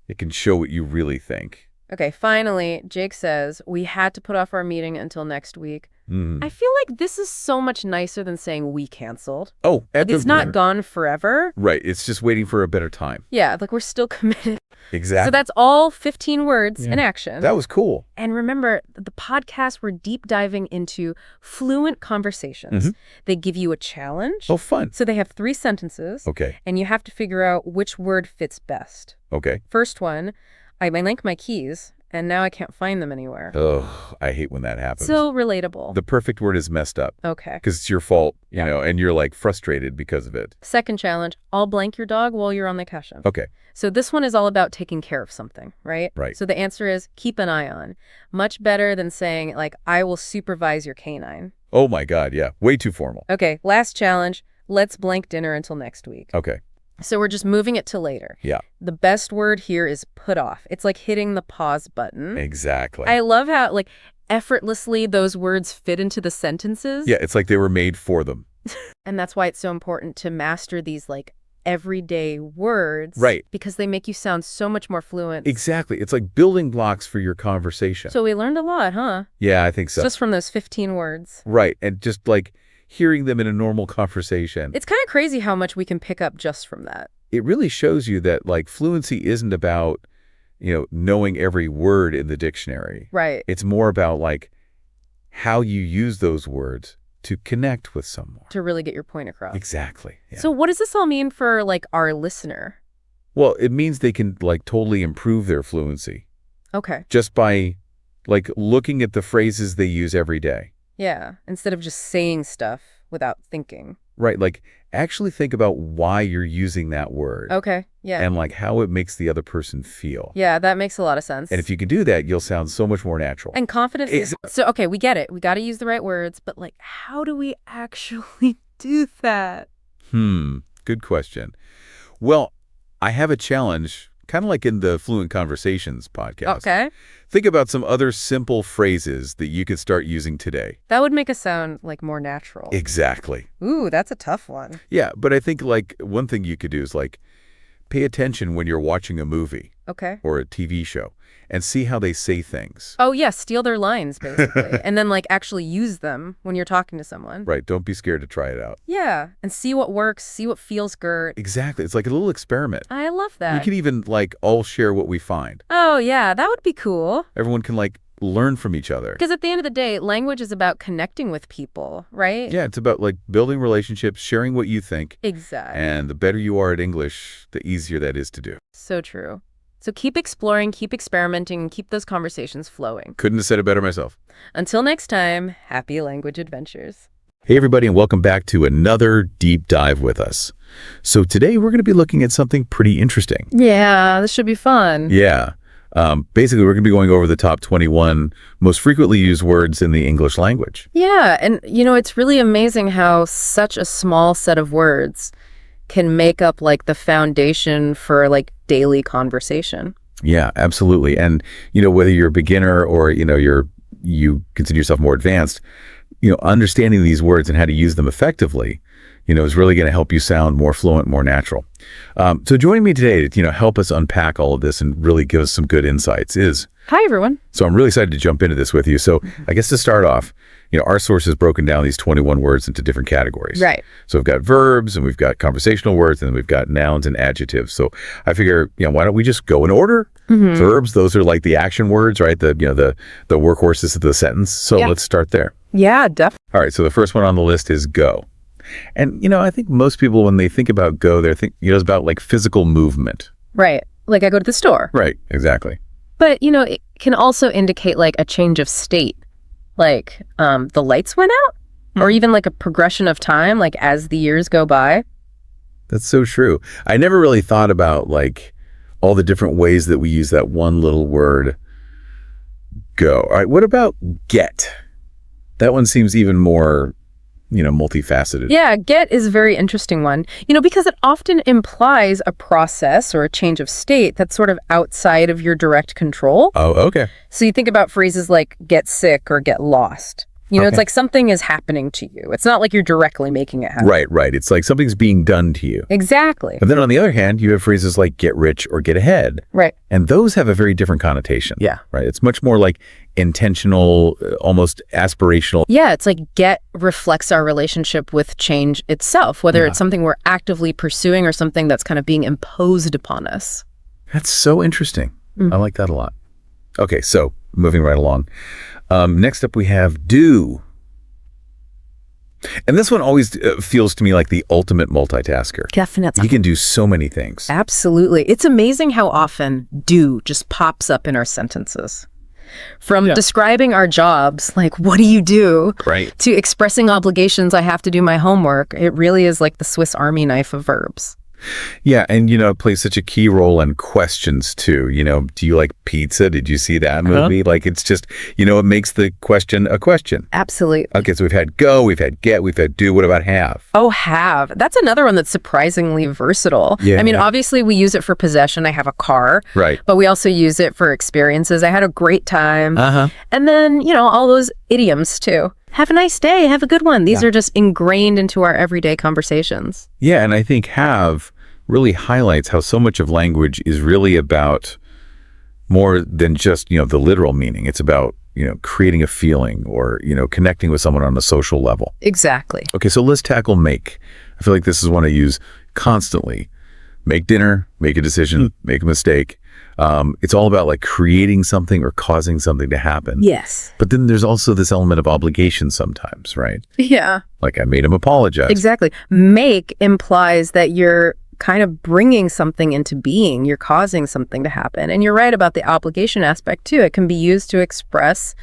it can show what you really think. Okay, finally, Jake says, we had to put off our meeting until next week. Mm. I feel like this is so much nicer than saying we canceled. Oh, Like, it's not gone forever. Right. It's just waiting for a better time. Yeah, like we're still committed. Exactly. So that's all 15 words Yeah. in action. That was cool. And remember, the podcast, we're deep diving into fluent conversations. Mhm. They give you a challenge. Oh, fun. So they have 3 sentences, Okay. and you have to figure out which word fits best. Okay. First one, I link my keys, and now I can't find them anywhere. Oh, I hate when that happens. So relatable. The perfect word is messed up Okay. because it's your fault, you Yeah. know, and you're like frustrated because of it. Second challenge, I'll blank your dog while you're on vacation. Okay. So this one is all about taking care of something, right? Right. So the answer is keep an eye on. Much better than saying, like, I will supervise your canine. Oh my God. Yeah. Way too formal. Okay, last challenge, let's blank dinner until next week. Okay. So we're just moving it to later. Yeah. The best word here is put off. It's like hitting the pause button. Exactly. I love how, like, effortlessly those words fit into the sentences. Yeah. It's like they were made for them. And that's why it's so important to master these, like, everyday words. Right. Because they make you sound so much more fluent. Exactly. It's like building blocks for your conversation. So we learned a lot, huh? Yeah, I think so. Just from those 15 words. Right. And just like hearing them in a normal conversation. It's kind of crazy how much we can pick up just from that. It really shows you that like fluency isn't about, knowing every word in the dictionary. Right. It's more about like how you use those words to connect with someone. To really get your point across. Exactly. Yeah. So what does this all mean for like our listener? Well, it means they can like totally improve their fluency Okay. just by like looking at the phrases they use every day. Yeah. Instead of just saying stuff without thinking. Right. Like actually think about why you're using that word. Okay. Yeah. And like how it makes the other person feel. Yeah, that makes a lot of sense. And if you can do that, you'll sound so much more natural. And confidence is... So, okay, we get it. We got to use the right words, but like, how do we actually do that? Good question. Well, I have a challenge, kind of like in the Fluent Conversations podcast. Okay. Think about some other simple phrases that you could start using today. That would make us sound like more natural. Exactly. Ooh, that's a tough one. Yeah, but I think like one thing you could do is like pay attention when you're watching a movie Okay. or a TV show and see how they say things. Oh, yeah, steal their lines, basically. And then like actually use them when you're talking to someone. Right, don't be scared to try it out. Yeah, and see what works, see what feels good. Exactly, it's like a little experiment. I love We that. can even like all share what we find. Oh, yeah, that would be cool. Everyone can like learn from each other. Because at the end of the day, language is about connecting with people, right? Yeah, it's about like building relationships, sharing what you think. Exactly. And the better you are at English, the easier that is to do. So true. So keep exploring, keep experimenting, and keep those conversations flowing. Couldn't have said it better myself. Until next time, happy language adventures. Hey everybody, and welcome back to another deep dive with us. So today we're going to be looking at something pretty interesting. Yeah, this should be fun. Yeah. Basically, we're going to be going over the top 21 most frequently used words in the English language. Yeah, and it's really amazing how such a small set of words can make up like the foundation for like daily conversation. Yeah, absolutely. And, whether you're a beginner or, you consider yourself more advanced, understanding these words and how to use them effectively, is really going to help you sound more fluent, more natural. So joining me today to, help us unpack all of this and really give us some good insights is... Hi, everyone. So I'm really excited to jump into this with you. So I guess to start off, our source has broken down these 21 words into different categories. Right. So we've got verbs and we've got conversational words and then we've got nouns and adjectives. So I figure, why don't we just go in order? Verbs, those are like the action words, right? The workhorses of the sentence. So let's start there. Yeah, definitely. All right. So the first one on the list is go. And, I think most people, when they think about go, they're it's about like physical movement. Right. Like I go to the store. Right. Exactly. But, it can also indicate like a change of state. Like the lights went out or even like a progression of time, like as the years go by. That's so true. I never really thought about like all the different ways that we use that one little word, go. All right. What about get? That one seems even more, multifaceted. Yeah, get is a very interesting one, because it often implies a process or a change of state that's sort of outside of your direct control. Oh, okay. So you think about phrases like get sick or get lost. It's like something is happening to you. It's not like you're directly making it happen. Right. It's like something's being done to you. Exactly. But then on the other hand, you have phrases like get rich or get ahead. Right. And those have a very different connotation. Yeah. Right. It's much more like intentional, almost aspirational. Yeah, it's like get reflects our relationship with change itself, whether it's something we're actively pursuing or something that's kind of being imposed upon us. That's so interesting. I like that a lot. Okay, so moving right along. Next up we have do. And this one always feels to me like the ultimate multitasker. Definitely. You can do so many things. Absolutely. It's amazing how often do just pops up in our sentences. From describing our jobs, like, what do you do? Right. To expressing obligations, I have to do my homework. It really is like the Swiss Army knife of verbs. Yeah, and it plays such a key role in questions too. Do you like pizza? Did you see that movie? Like it's just, it makes the question a question. Absolutely. Okay, so we've had go, we've had get, we've had do. What about have? Oh, have. That's another one that's surprisingly versatile. Yeah. I mean, obviously we use it for possession. I have a car. Right. But we also use it for experiences. I had a great time. And then, all those idioms too. Have a nice day. Have a good one. These are just ingrained into our everyday conversations. Yeah, and I think have really highlights how so much of language is really about more than just, the literal meaning. It's about, creating a feeling or, connecting with someone on a social level. Exactly. Okay, so let's tackle make. I feel like this is one I use constantly. Make dinner, make a decision, make a mistake. It's all about like creating something or causing something to happen. Yes. But then there's also this element of obligation sometimes, right? Yeah. Like I made him apologize. Exactly. Make implies that you're kind of bringing something into being. You're causing something to happen. And you're right about the obligation aspect too. It can be used to express,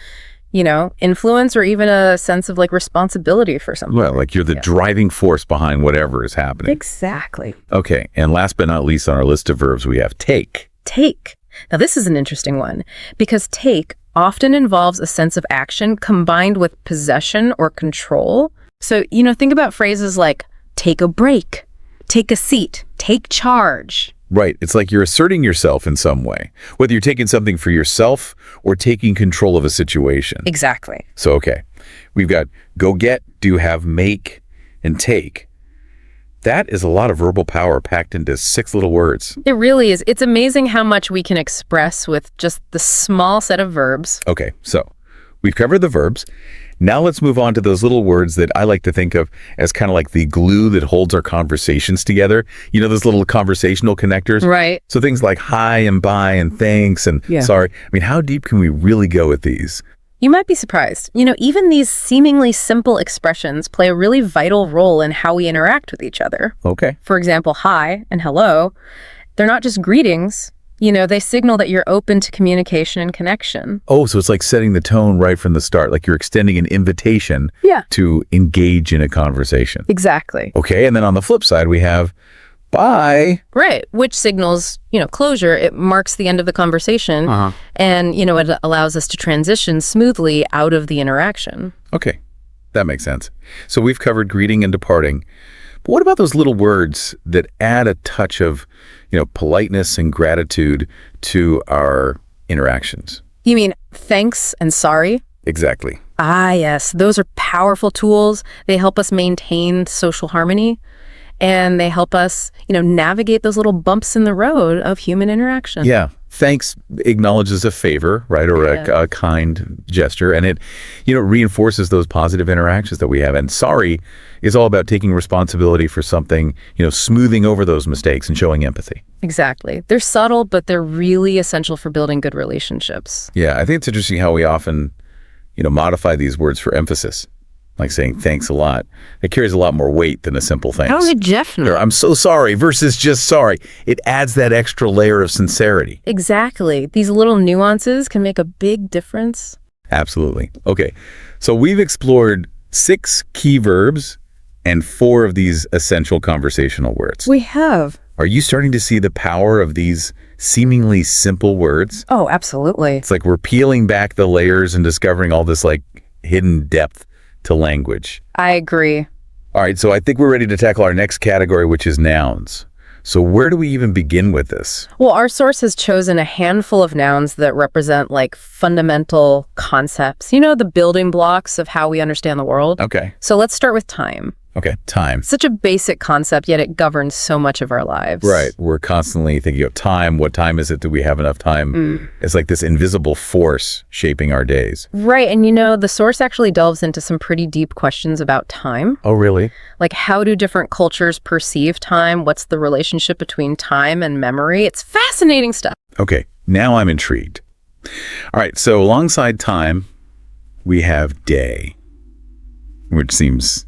influence or even a sense of like responsibility for something. Well, like you're the driving force behind whatever is happening. Exactly. Okay. And last but not least on our list of verbs, we have take. Take. Now, this is an interesting one because take often involves a sense of action combined with possession or control. So, think about phrases like take a break, take a seat, take charge. Right. It's like you're asserting yourself in some way, whether you're taking something for yourself or taking control of a situation. Exactly. So, okay, we've got go get, do have, make, and take. That is a lot of verbal power packed into 6 little words. It really is. It's amazing how much we can express with just the small set of verbs. Okay, so we've covered the verbs. Now let's move on to those little words that I like to think of as kind of like the glue that holds our conversations together. Those little conversational connectors? Right. So things like hi and bye and thanks and sorry. I mean, how deep can we really go with these? You might be surprised. Even these seemingly simple expressions play a really vital role in how we interact with each other. Okay. For example, hi and hello, they're not just greetings. They signal that you're open to communication and connection. Oh, so it's like setting the tone right from the start, like you're extending an invitation to engage in a conversation. Exactly. Okay, and then on the flip side, we have bye. Right, which signals, closure. It marks the end of the conversation. And, it allows us to transition smoothly out of the interaction. Okay, that makes sense. So we've covered greeting and departing. But what about those little words that add a touch of, politeness and gratitude to our interactions? You mean thanks and sorry? Exactly. Ah, yes. Those are powerful tools. They help us maintain social harmony. And they help us, navigate those little bumps in the road of human interaction. Yeah. Thanks acknowledges a favor, right? Or a kind gesture. And it, reinforces those positive interactions that we have. And sorry is all about taking responsibility for something, smoothing over those mistakes and showing empathy. Exactly. They're subtle, but they're really essential for building good relationships. Yeah. I think it's interesting how we often, modify these words for emphasis. Like saying thanks a lot. It carries a lot more weight than a simple thanks. Oh, definitely. Or I'm so sorry versus just sorry. It adds that extra layer of sincerity. Exactly. These little nuances can make a big difference. Absolutely. Okay. So we've explored 6 key verbs and 4 of these essential conversational words. We have. Are you starting to see the power of these seemingly simple words? Oh, absolutely. It's like we're peeling back the layers and discovering all this like hidden depth to language. I agree. All right, so I think we're ready to tackle our next category, which is nouns. So where do we even begin with this? Well, our source has chosen a handful of nouns that represent like fundamental concepts, the building blocks of how we understand the world. Okay. So let's start with time. Okay, time. Such a basic concept, yet it governs so much of our lives. Right. We're constantly thinking of time. What time is it? Do we have enough time? It's like this invisible force shaping our days. Right. And the source actually delves into some pretty deep questions about time. Oh, really? Like how do different cultures perceive time? What's the relationship between time and memory? It's fascinating stuff. Okay, now I'm intrigued. All right, so alongside time, we have day, which seems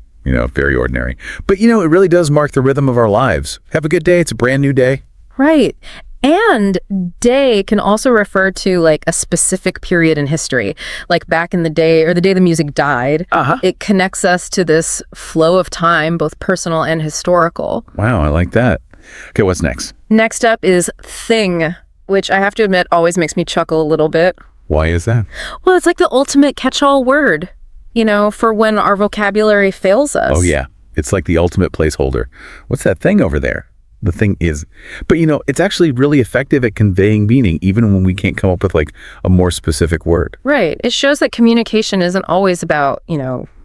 very ordinary. But, it really does mark the rhythm of our lives. Have a good day. It's a brand new day. Right. And day can also refer to like a specific period in history, like back in the day or the day the music died. It connects us to this flow of time, both personal and historical. Wow, I like that. Okay, what's next? Next up is thing, which I have to admit always makes me chuckle a little bit. Why is that? Well, it's like the ultimate catch-all word, for when our vocabulary fails us. Oh, yeah. It's like the ultimate placeholder. What's that thing over there? The thing is. But, it's actually really effective at conveying meaning, even when we can't come up with, like, a more specific word. Right. It shows that communication isn't always about,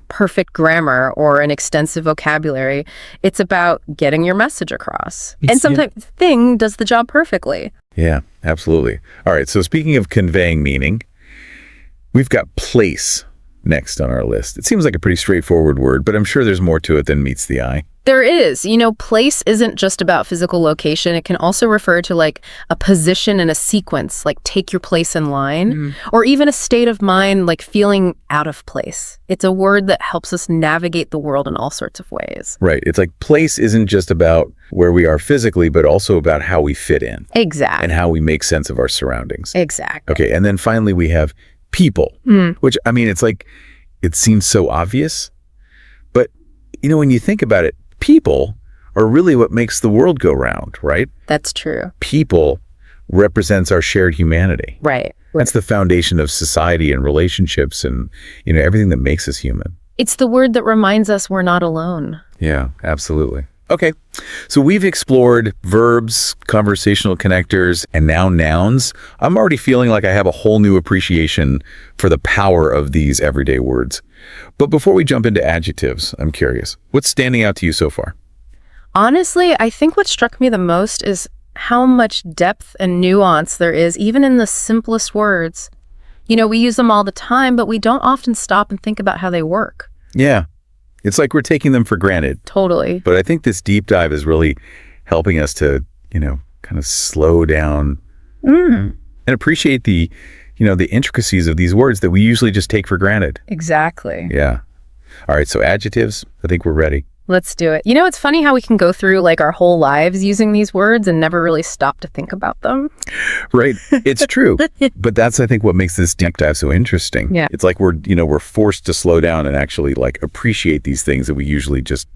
perfect grammar or an extensive vocabulary. It's about getting your message across. And sometimes thing does the job perfectly. Yeah, absolutely. All right, so speaking of conveying meaning, we've got place next on our list. It seems like a pretty straightforward word, but I'm sure there's more to it than meets the eye. There is. Place isn't just about physical location. It can also refer to like a position in a sequence, like take your place in line, or even a state of mind, like feeling out of place. It's a word that helps us navigate the world in all sorts of ways. Right. It's like place isn't just about where we are physically, but also about how we fit in. Exactly. And how we make sense of our surroundings. Exactly. Okay. And then finally, we have people, which, I mean, it's like, it seems so obvious, but, when you think about it, people are really what makes the world go round, right? That's true. People represents our shared humanity. Right. That's the foundation of society and relationships and, everything that makes us human. It's the word that reminds us we're not alone. Yeah, absolutely. Okay, so we've explored verbs, conversational connectors, and now nouns. I'm already feeling like I have a whole new appreciation for the power of these everyday words. But before we jump into adjectives, I'm curious, what's standing out to you so far? Honestly, I think what struck me the most is how much depth and nuance there is even in the simplest words. We use them all the time, but we don't often stop and think about how they work. Yeah. It's like we're taking them for granted. Totally. But I think this deep dive is really helping us to, kind of slow down and appreciate the, the intricacies of these words that we usually just take for granted. Exactly. Yeah. All right. So adjectives, I think we're ready. Let's do it. It's funny how we can go through like our whole lives using these words and never really stop to think about them. Right. It's true. But that's, I think, what makes this deep dive so interesting. Yeah. It's like we're forced to slow down and actually like appreciate these things that we usually just,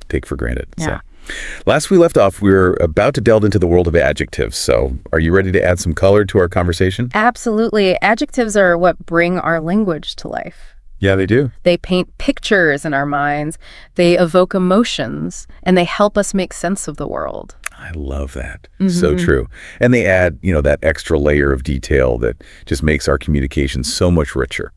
take for granted. Yeah. So last we left off, we were about to delve into the world of adjectives. So are you ready to add some color to our conversation? Absolutely. Adjectives are what bring our language to life. Yeah, they do. They paint pictures in our minds, they evoke emotions, and they help us make sense of the world. I love that. So true. And they add, that extra layer of detail that just makes our communication so much richer.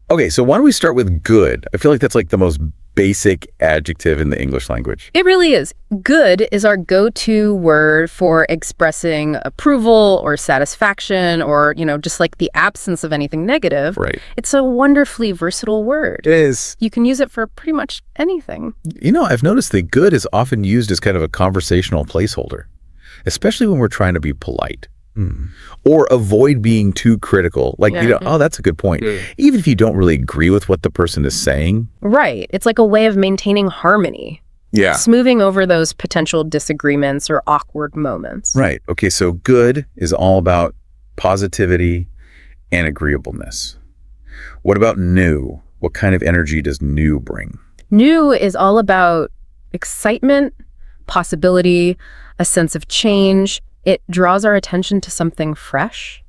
Okay, so why don't we start with good? I feel like that's like the most basic adjective in the English language. It really is. Good is our go-to word for expressing approval or satisfaction or, just like the absence of anything negative. Right. It's a wonderfully versatile word. It is. You can use it for pretty much anything. I've noticed that good is often used as kind of a conversational placeholder, especially when we're trying to be polite. Or avoid being too critical. Like, oh, that's a good point. Even if you don't really agree with what the person is saying. Right. It's like a way of maintaining harmony. Yeah. Smoothing over those potential disagreements or awkward moments. Right. Okay, so good is all about positivity and agreeableness. What about new? What kind of energy does new bring? New is all about excitement, possibility, a sense of change. It draws our attention to something fresh,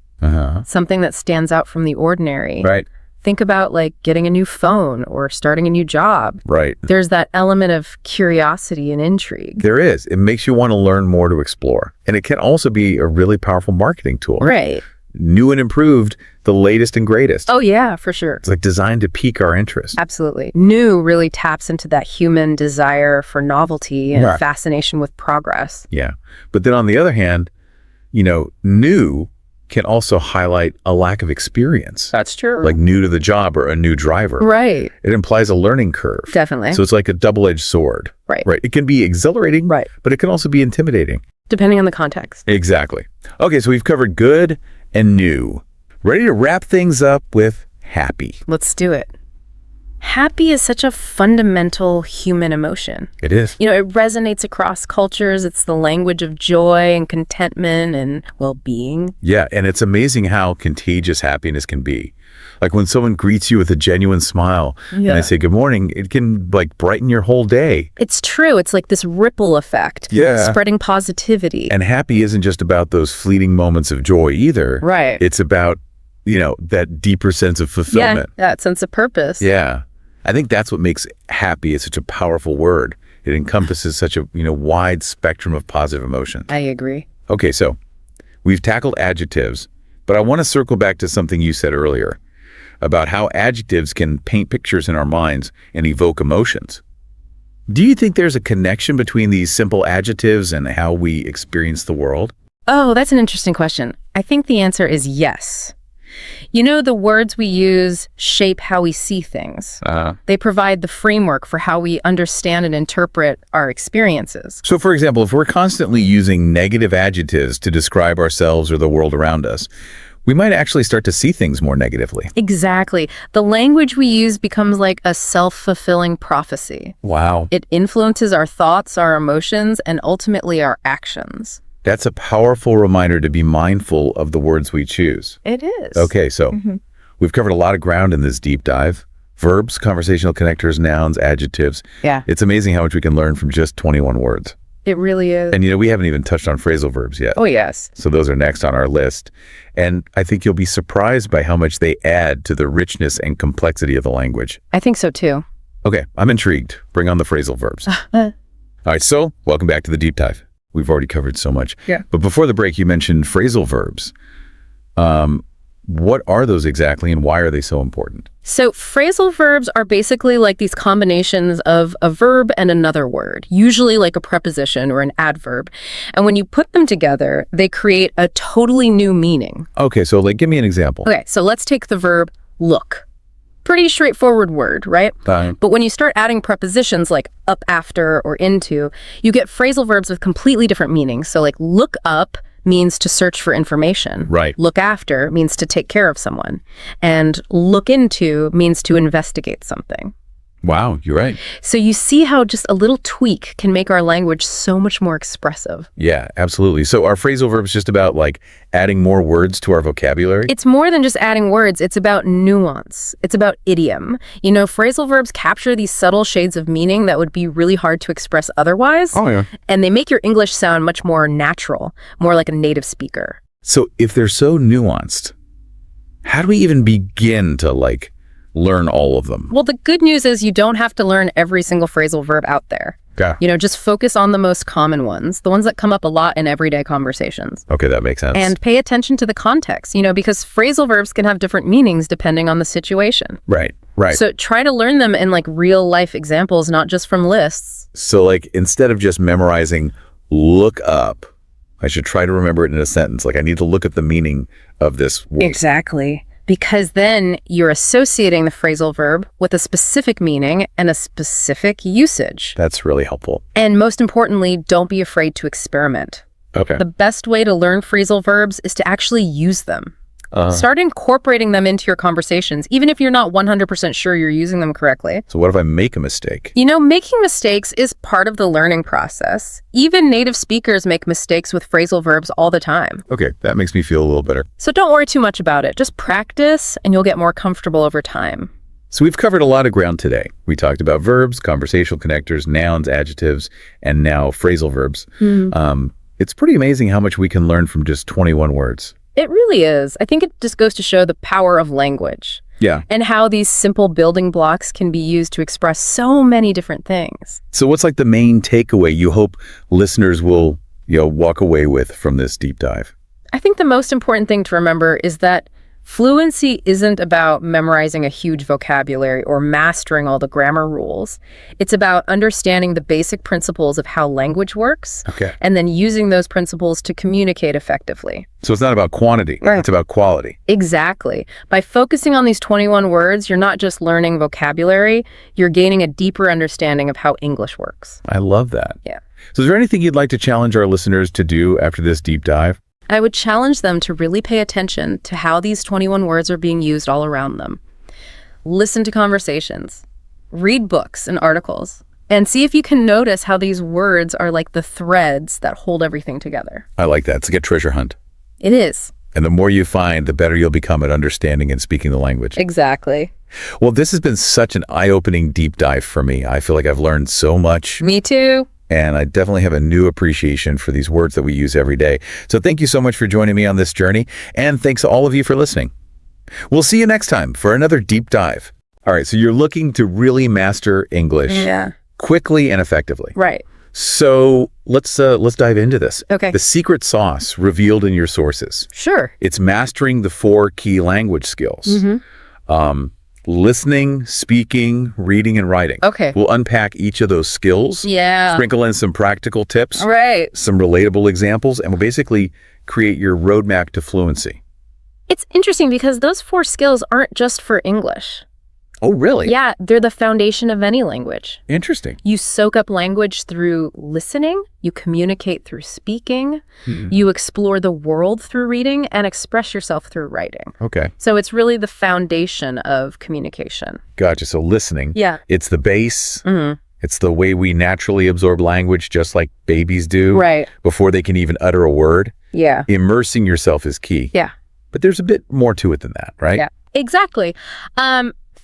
something that stands out from the ordinary. Right. Think about like getting a new phone or starting a new job. Right. There's that element of curiosity and intrigue. There is. It makes you want to learn more to explore. And it can also be a really powerful marketing tool. Right. New and improved, the latest and greatest. Oh, yeah, for sure. It's like designed to pique our interest. Absolutely. New really taps into that human desire for novelty and fascination with progress. Yeah. But then on the other hand, new can also highlight a lack of experience. That's true. Like new to the job or a new driver. Right. It implies a learning curve. Definitely. So it's like a double-edged sword. Right. Right. It can be exhilarating. Right. But it can also be intimidating. Depending on the context. Exactly. Okay, so we've covered good and new. Ready to wrap things up with happy. Let's do it. Happy is such a fundamental human emotion. It is. It resonates across cultures. It's the language of joy and contentment and well-being. Yeah, and it's amazing how contagious happiness can be. Like when someone greets you with a genuine smile and I say good morning, it can like brighten your whole day. It's true. It's like this ripple effect. Yeah. Spreading positivity. And happy isn't just about those fleeting moments of joy either. Right. It's about, that deeper sense of fulfillment. Yeah, that sense of purpose. Yeah. I think that's what makes happy such a powerful word. It encompasses such a, wide spectrum of positive emotion. I agree. Okay, so we've tackled adjectives, but I want to circle back to something you said earlier. about how adjectives can paint pictures in our minds and evoke emotions. Do you think there's a connection between these simple adjectives and how we experience the world? Oh, that's an interesting question. I think the answer is yes. You know, the words we use shape how we see things. They provide the framework for how we understand and interpret our experiences. So, for example, if we're constantly using negative adjectives to describe ourselves or the world around us, we might actually start to see things more negatively. Exactly. The language we use becomes like a self-fulfilling prophecy. Wow. It influences our thoughts, our emotions, and ultimately our actions. That's a powerful reminder to be mindful of the words we choose. It is. Okay, so we've covered a lot of ground in this deep dive. Verbs, conversational connectors, nouns, adjectives. Yeah. It's amazing how much we can learn from just 21 words. It really is. And, we haven't even touched on phrasal verbs yet. Oh, yes. So those are next on our list. And I think you'll be surprised by how much they add to the richness and complexity of the language. I think so, too. Okay, I'm intrigued. Bring on the phrasal verbs. All right, so welcome back to the deep dive. We've already covered so much. Yeah. But before the break, you mentioned phrasal verbs. What are those exactly and why are they so important? So phrasal verbs are basically like these combinations of a verb and another word, usually like a preposition or an adverb. And when you put them together, they create a totally new meaning. Okay, so give me an example. Okay, so let's take the verb look. Pretty straightforward word, right? Fine. But when you start adding prepositions like up after or into, you get phrasal verbs with completely different meanings. So like look up means to search for information. Right. Look after means to take care of someone. And look into means to investigate something. Wow, you're right. So you see how just a little tweak can make our language so much more expressive. Yeah, absolutely. So are phrasal verbs just about adding more words to our vocabulary? It's more than just adding words. It's about nuance. It's about idiom. Phrasal verbs capture these subtle shades of meaning that would be really hard to express otherwise. Oh, yeah. And they make your English sound much more natural, more like a native speaker. So if they're so nuanced, how do we even begin to learn all of them? Well, the good news is you don't have to learn every single phrasal verb out there. Okay. Just focus on the most common ones, the ones that come up a lot in everyday conversations. Okay, that makes sense. And pay attention to the context, because phrasal verbs can have different meanings depending on the situation. Right. So try to learn them in real life examples, not just from lists. So instead of just memorizing look up, I should try to remember it in a sentence. I need to look at the meaning of this word. Exactly. Because then you're associating the phrasal verb with a specific meaning and a specific usage. That's really helpful. And most importantly, don't be afraid to experiment. Okay. The best way to learn phrasal verbs is to actually use them. Start incorporating them into your conversations, even if you're not 100% sure you're using them correctly. So what if I make a mistake? Making mistakes is part of the learning process. Even native speakers make mistakes with phrasal verbs all the time. Okay, that makes me feel a little better. So don't worry too much about it. Just practice and you'll get more comfortable over time. So we've covered a lot of ground today. We talked about verbs, conversational connectors, nouns, adjectives, and now phrasal verbs. It's pretty amazing how much we can learn from just 21 words. It really is. I think it just goes to show the power of language. Yeah. And how these simple building blocks can be used to express so many different things. So what's the main takeaway you hope listeners will, walk away with from this deep dive? I think the most important thing to remember is that fluency isn't about memorizing a huge vocabulary or mastering all the grammar rules. It's about understanding the basic principles of how language works, and then using those principles to communicate effectively. So it's not about quantity, it's about quality. Exactly. By focusing on these 21 words, you're not just learning vocabulary, you're gaining a deeper understanding of how English works. I love that. Yeah. So is there anything you'd like to challenge our listeners to do after this deep dive? I would challenge them to really pay attention to how these 21 words are being used all around them. Listen to conversations, read books and articles, and see if you can notice how these words are like the threads that hold everything together. I like that. It's like a treasure hunt. It is. And the more you find, the better you'll become at understanding and speaking the language. Exactly. Well, this has been such an eye-opening deep dive for me. I feel like I've learned so much. Me too. And I definitely have a new appreciation for these words that we use every day. So thank you so much for joining me on this journey. And thanks to all of you for listening. We'll see you next time for another deep dive. All right, so you're looking to really master English quickly and effectively. Right. So let's dive into this. Okay. The secret sauce revealed in your sources. Sure. It's mastering the 4 key language skills. Listening, speaking, reading, and writing. Okay. We'll unpack each of those skills, Yeah. sprinkle in some practical tips, Right. some relatable examples, and we'll basically create your roadmap to fluency. It's interesting because those 4 skills aren't just for English. Oh, really? Yeah, they're the foundation of any language. Interesting. You soak up language through listening, you communicate through speaking, you explore the world through reading, and express yourself through writing. Okay. So it's really the foundation of communication. Gotcha. So listening. Yeah. It's the base. Mm-hmm. It's the way we naturally absorb language, just like babies do. Right. Before they can even utter a word. Yeah. Immersing yourself is key. Yeah. But there's a bit more to it than that, right? Yeah. Exactly.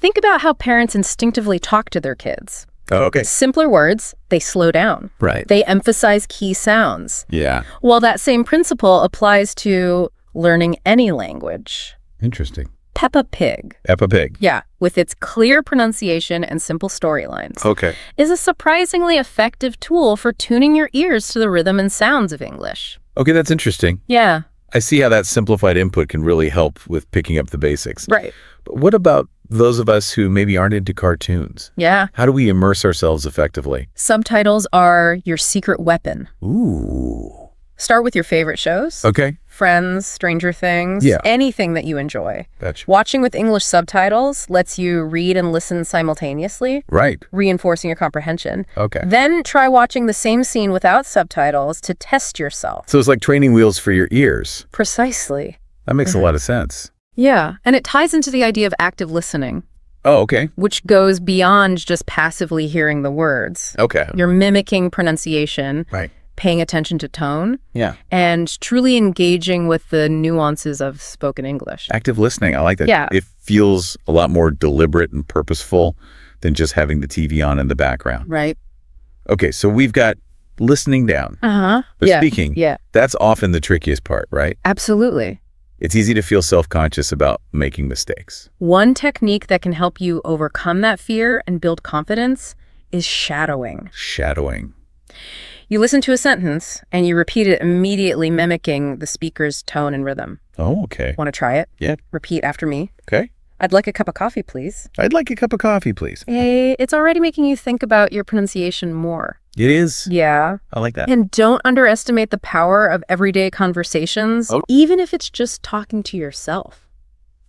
Think about how parents instinctively talk to their kids. Oh, okay. Simpler words, they slow down. Right. They emphasize key sounds. Yeah. Well, that same principle applies to learning any language. Interesting. Peppa Pig. Peppa Pig. Yeah, with its clear pronunciation and simple storylines, Okay. is a surprisingly effective tool for tuning your ears to the rhythm and sounds of English. Okay, that's interesting. Yeah. I see how that simplified input can really help with picking up the basics. Right. But what about those of us who maybe aren't into cartoons? Yeah. How do we immerse ourselves effectively? Subtitles are your secret weapon. Ooh. Start with your favorite shows. Okay. Friends, Stranger Things, Yeah. anything that you enjoy. Gotcha. Watching with English subtitles lets you read and listen simultaneously, Right. reinforcing your comprehension. Okay. Then try watching the same scene without subtitles to test yourself. So it's like training wheels for your ears. Precisely. That makes a lot of sense. Yeah, and it ties into the idea of active listening, Oh, okay. which goes beyond just passively hearing the words. Okay. You're mimicking pronunciation, Right. paying attention to tone, Yeah. and truly engaging with the nuances of spoken English. Active listening. I like that. Yeah. It feels a lot more deliberate and purposeful than just having the TV on in the background. Right? Okay, so we've got listening down. Uh-huh. But Yeah. speaking, Yeah, that's often the trickiest part, right? absolutely. It's easy to feel self-conscious about making mistakes. One technique that can help you overcome that fear and build confidence is shadowing. Shadowing. You listen to a sentence and you repeat it immediately, mimicking the speaker's tone and rhythm. Oh, okay. Want to try it? Yeah. Repeat after me. Okay. I'd like a cup of coffee, please. I'd like a cup of coffee, please. Hey, it's already making you think about your pronunciation more. It is. Yeah. I like that. And don't underestimate the power of everyday conversations, Oh. even if it's just talking to yourself.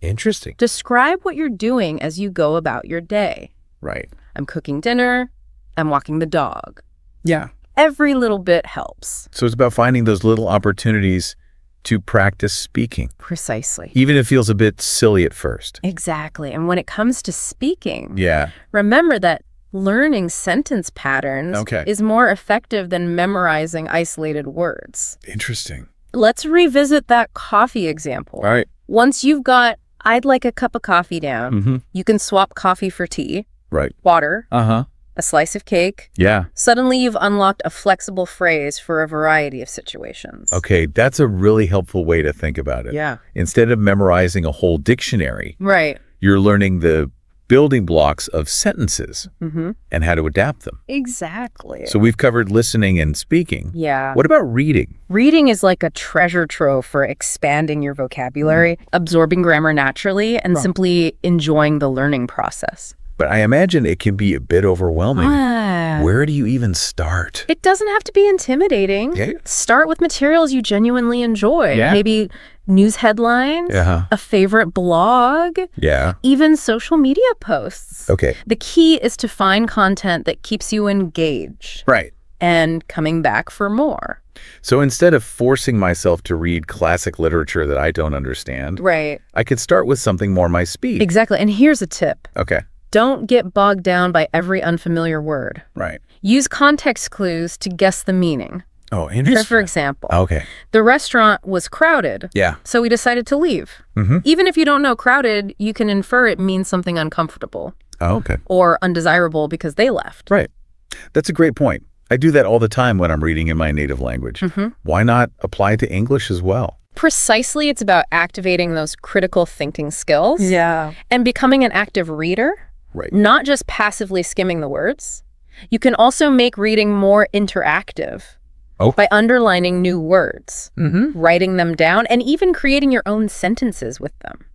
Interesting. Describe what you're doing as you go about your day. Right. I'm cooking dinner. I'm walking the dog. Yeah. Every little bit helps. So it's about finding those little opportunities to practice speaking, Precisely. even if it feels a bit silly at first. Exactly. And when it comes to speaking, Yeah. remember that learning sentence patterns Okay. is more effective than memorizing isolated words. Interesting. Let's revisit that coffee example. All right. Once you've got, I'd like a cup of coffee down, Mm-hmm. you can swap coffee for tea, Right. water, Uh-huh. a slice of cake. Yeah. Suddenly you've unlocked a flexible phrase for a variety of situations. Okay, that's a really helpful way to think about it. Yeah. Instead of memorizing a whole dictionary, Right. you're learning the building blocks of sentences Mm-hmm. and how to adapt them. Exactly. So we've covered listening and speaking. Yeah. What about reading? Reading is like a treasure trove for expanding your vocabulary, absorbing grammar naturally, and simply enjoying the learning process. But I imagine it can be a bit overwhelming. Ah. Where do you even start? It doesn't have to be intimidating. Yeah. Start with materials you genuinely enjoy. Yeah. Maybe news headlines, Uh-huh. a favorite blog, Yeah. even social media posts. Okay. The key is to find content that keeps you engaged Right. and coming back for more. So instead of forcing myself to read classic literature that I don't understand, Right. I could start with something more my speed. Exactly. And here's a tip. Okay. Don't get bogged down by every unfamiliar word. Right. Use context clues to guess the meaning. Oh, So interesting. for example, Okay. the restaurant was crowded, Yeah. so we decided to leave. Mm-hmm. Even if you don't know crowded, you can infer it means something uncomfortable Oh, okay. or undesirable because they left. Right. That's a great point. I do that all the time when I'm reading in my native language. Mhm. Why not apply it to English as well? Precisely, it's about activating those critical thinking skills and becoming an active reader, Right. not just passively skimming the words. You can also make reading more interactive by underlining new words, Mm-hmm. writing them down, and even creating your own sentences with them.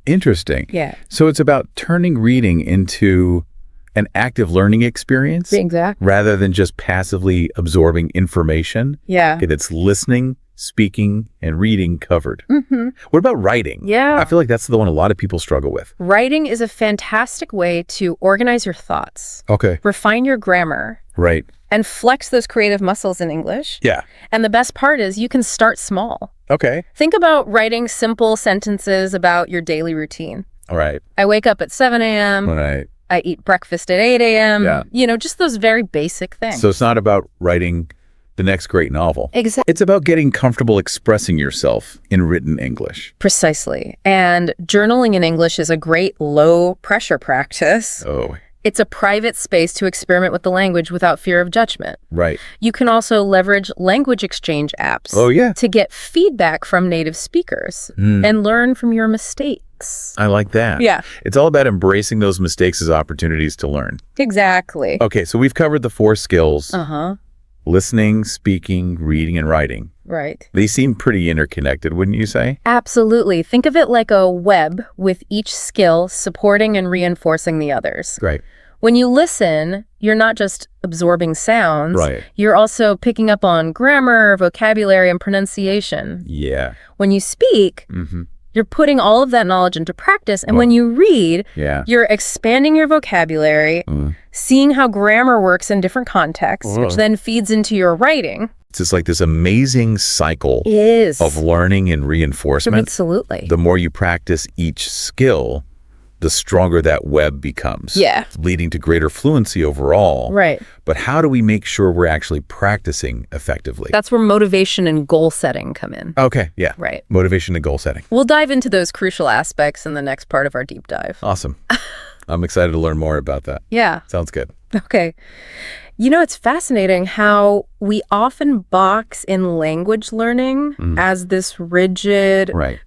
Interesting. Yeah. So it's about turning reading into an active learning experience Exactly. rather than just passively absorbing information. Yeah. Okay, that's listening, speaking, and reading covered. Mm-hmm. What about writing? Yeah. I feel like that's the one a lot of people struggle with. Writing is a fantastic way to organize your thoughts, Okay. refine your grammar, Right. and flex those creative muscles in English. Yeah. And the best part is you can start small. Okay. Think about writing simple sentences about your daily routine. All right. I wake up at 7 a.m. All right. I eat breakfast at 8 a.m. Yeah. You know, just those very basic things. So it's not about writing the next great novel. Exactly. It's about getting comfortable expressing yourself in written English. Precisely. And journaling in English is a great low-pressure practice. Oh, It's a private space to experiment with the language without fear of judgment. right. You can also leverage language exchange apps Oh, yeah. to get feedback from native speakers and learn from your mistakes. I like that. Yeah. It's all about embracing those mistakes as opportunities to learn. Exactly. Okay, so we've covered the 4 skills: Uh-huh. listening, speaking, reading, and writing. Right. They seem pretty interconnected, wouldn't you say? Absolutely. Think of it like a web with each skill supporting and reinforcing the others. Right. When you listen, you're not just absorbing sounds. Right. You're also picking up on grammar, vocabulary, and pronunciation. Yeah. When you speak, Mm-hmm. you're putting all of that knowledge into practice. And Well, when you read, Yeah. you're expanding your vocabulary, seeing how grammar works in different contexts, which then feeds into your writing. It's just like this amazing cycle Is. of learning and reinforcement. Absolutely. The more you practice each skill, the stronger that web becomes. Yeah. Leading to greater fluency overall. Right. But how do we make sure we're actually practicing effectively? That's where motivation and goal setting come in. Okay, yeah. Right. Motivation and goal setting. We'll dive into those crucial aspects in the next part of our deep dive. Awesome. I'm excited to learn more about that. Yeah. Sounds good. Okay. You know, it's fascinating how we often box in language learning as this rigid, Right.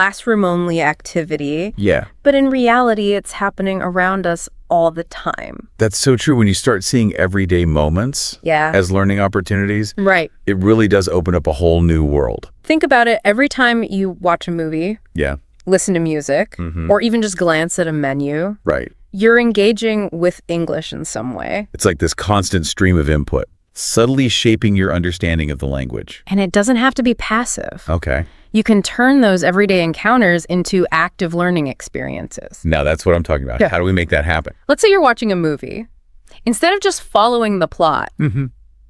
classroom-only activity. Yeah. But in reality, it's happening around us all the time. That's so true. When you start seeing everyday moments Yeah. as learning opportunities, Right. it really does open up a whole new world. Think about it. Every time you watch a movie, Yeah. listen to music, or even just glance at a menu, Right. you're engaging with English in some way. It's like this constant stream of input, subtly shaping your understanding of the language. And it doesn't have to be passive. Okay. You can turn those everyday encounters into active learning experiences. Now that's what I'm talking about. Yeah. How do we make that happen? Let's say you're watching a movie. Instead of just following the plot,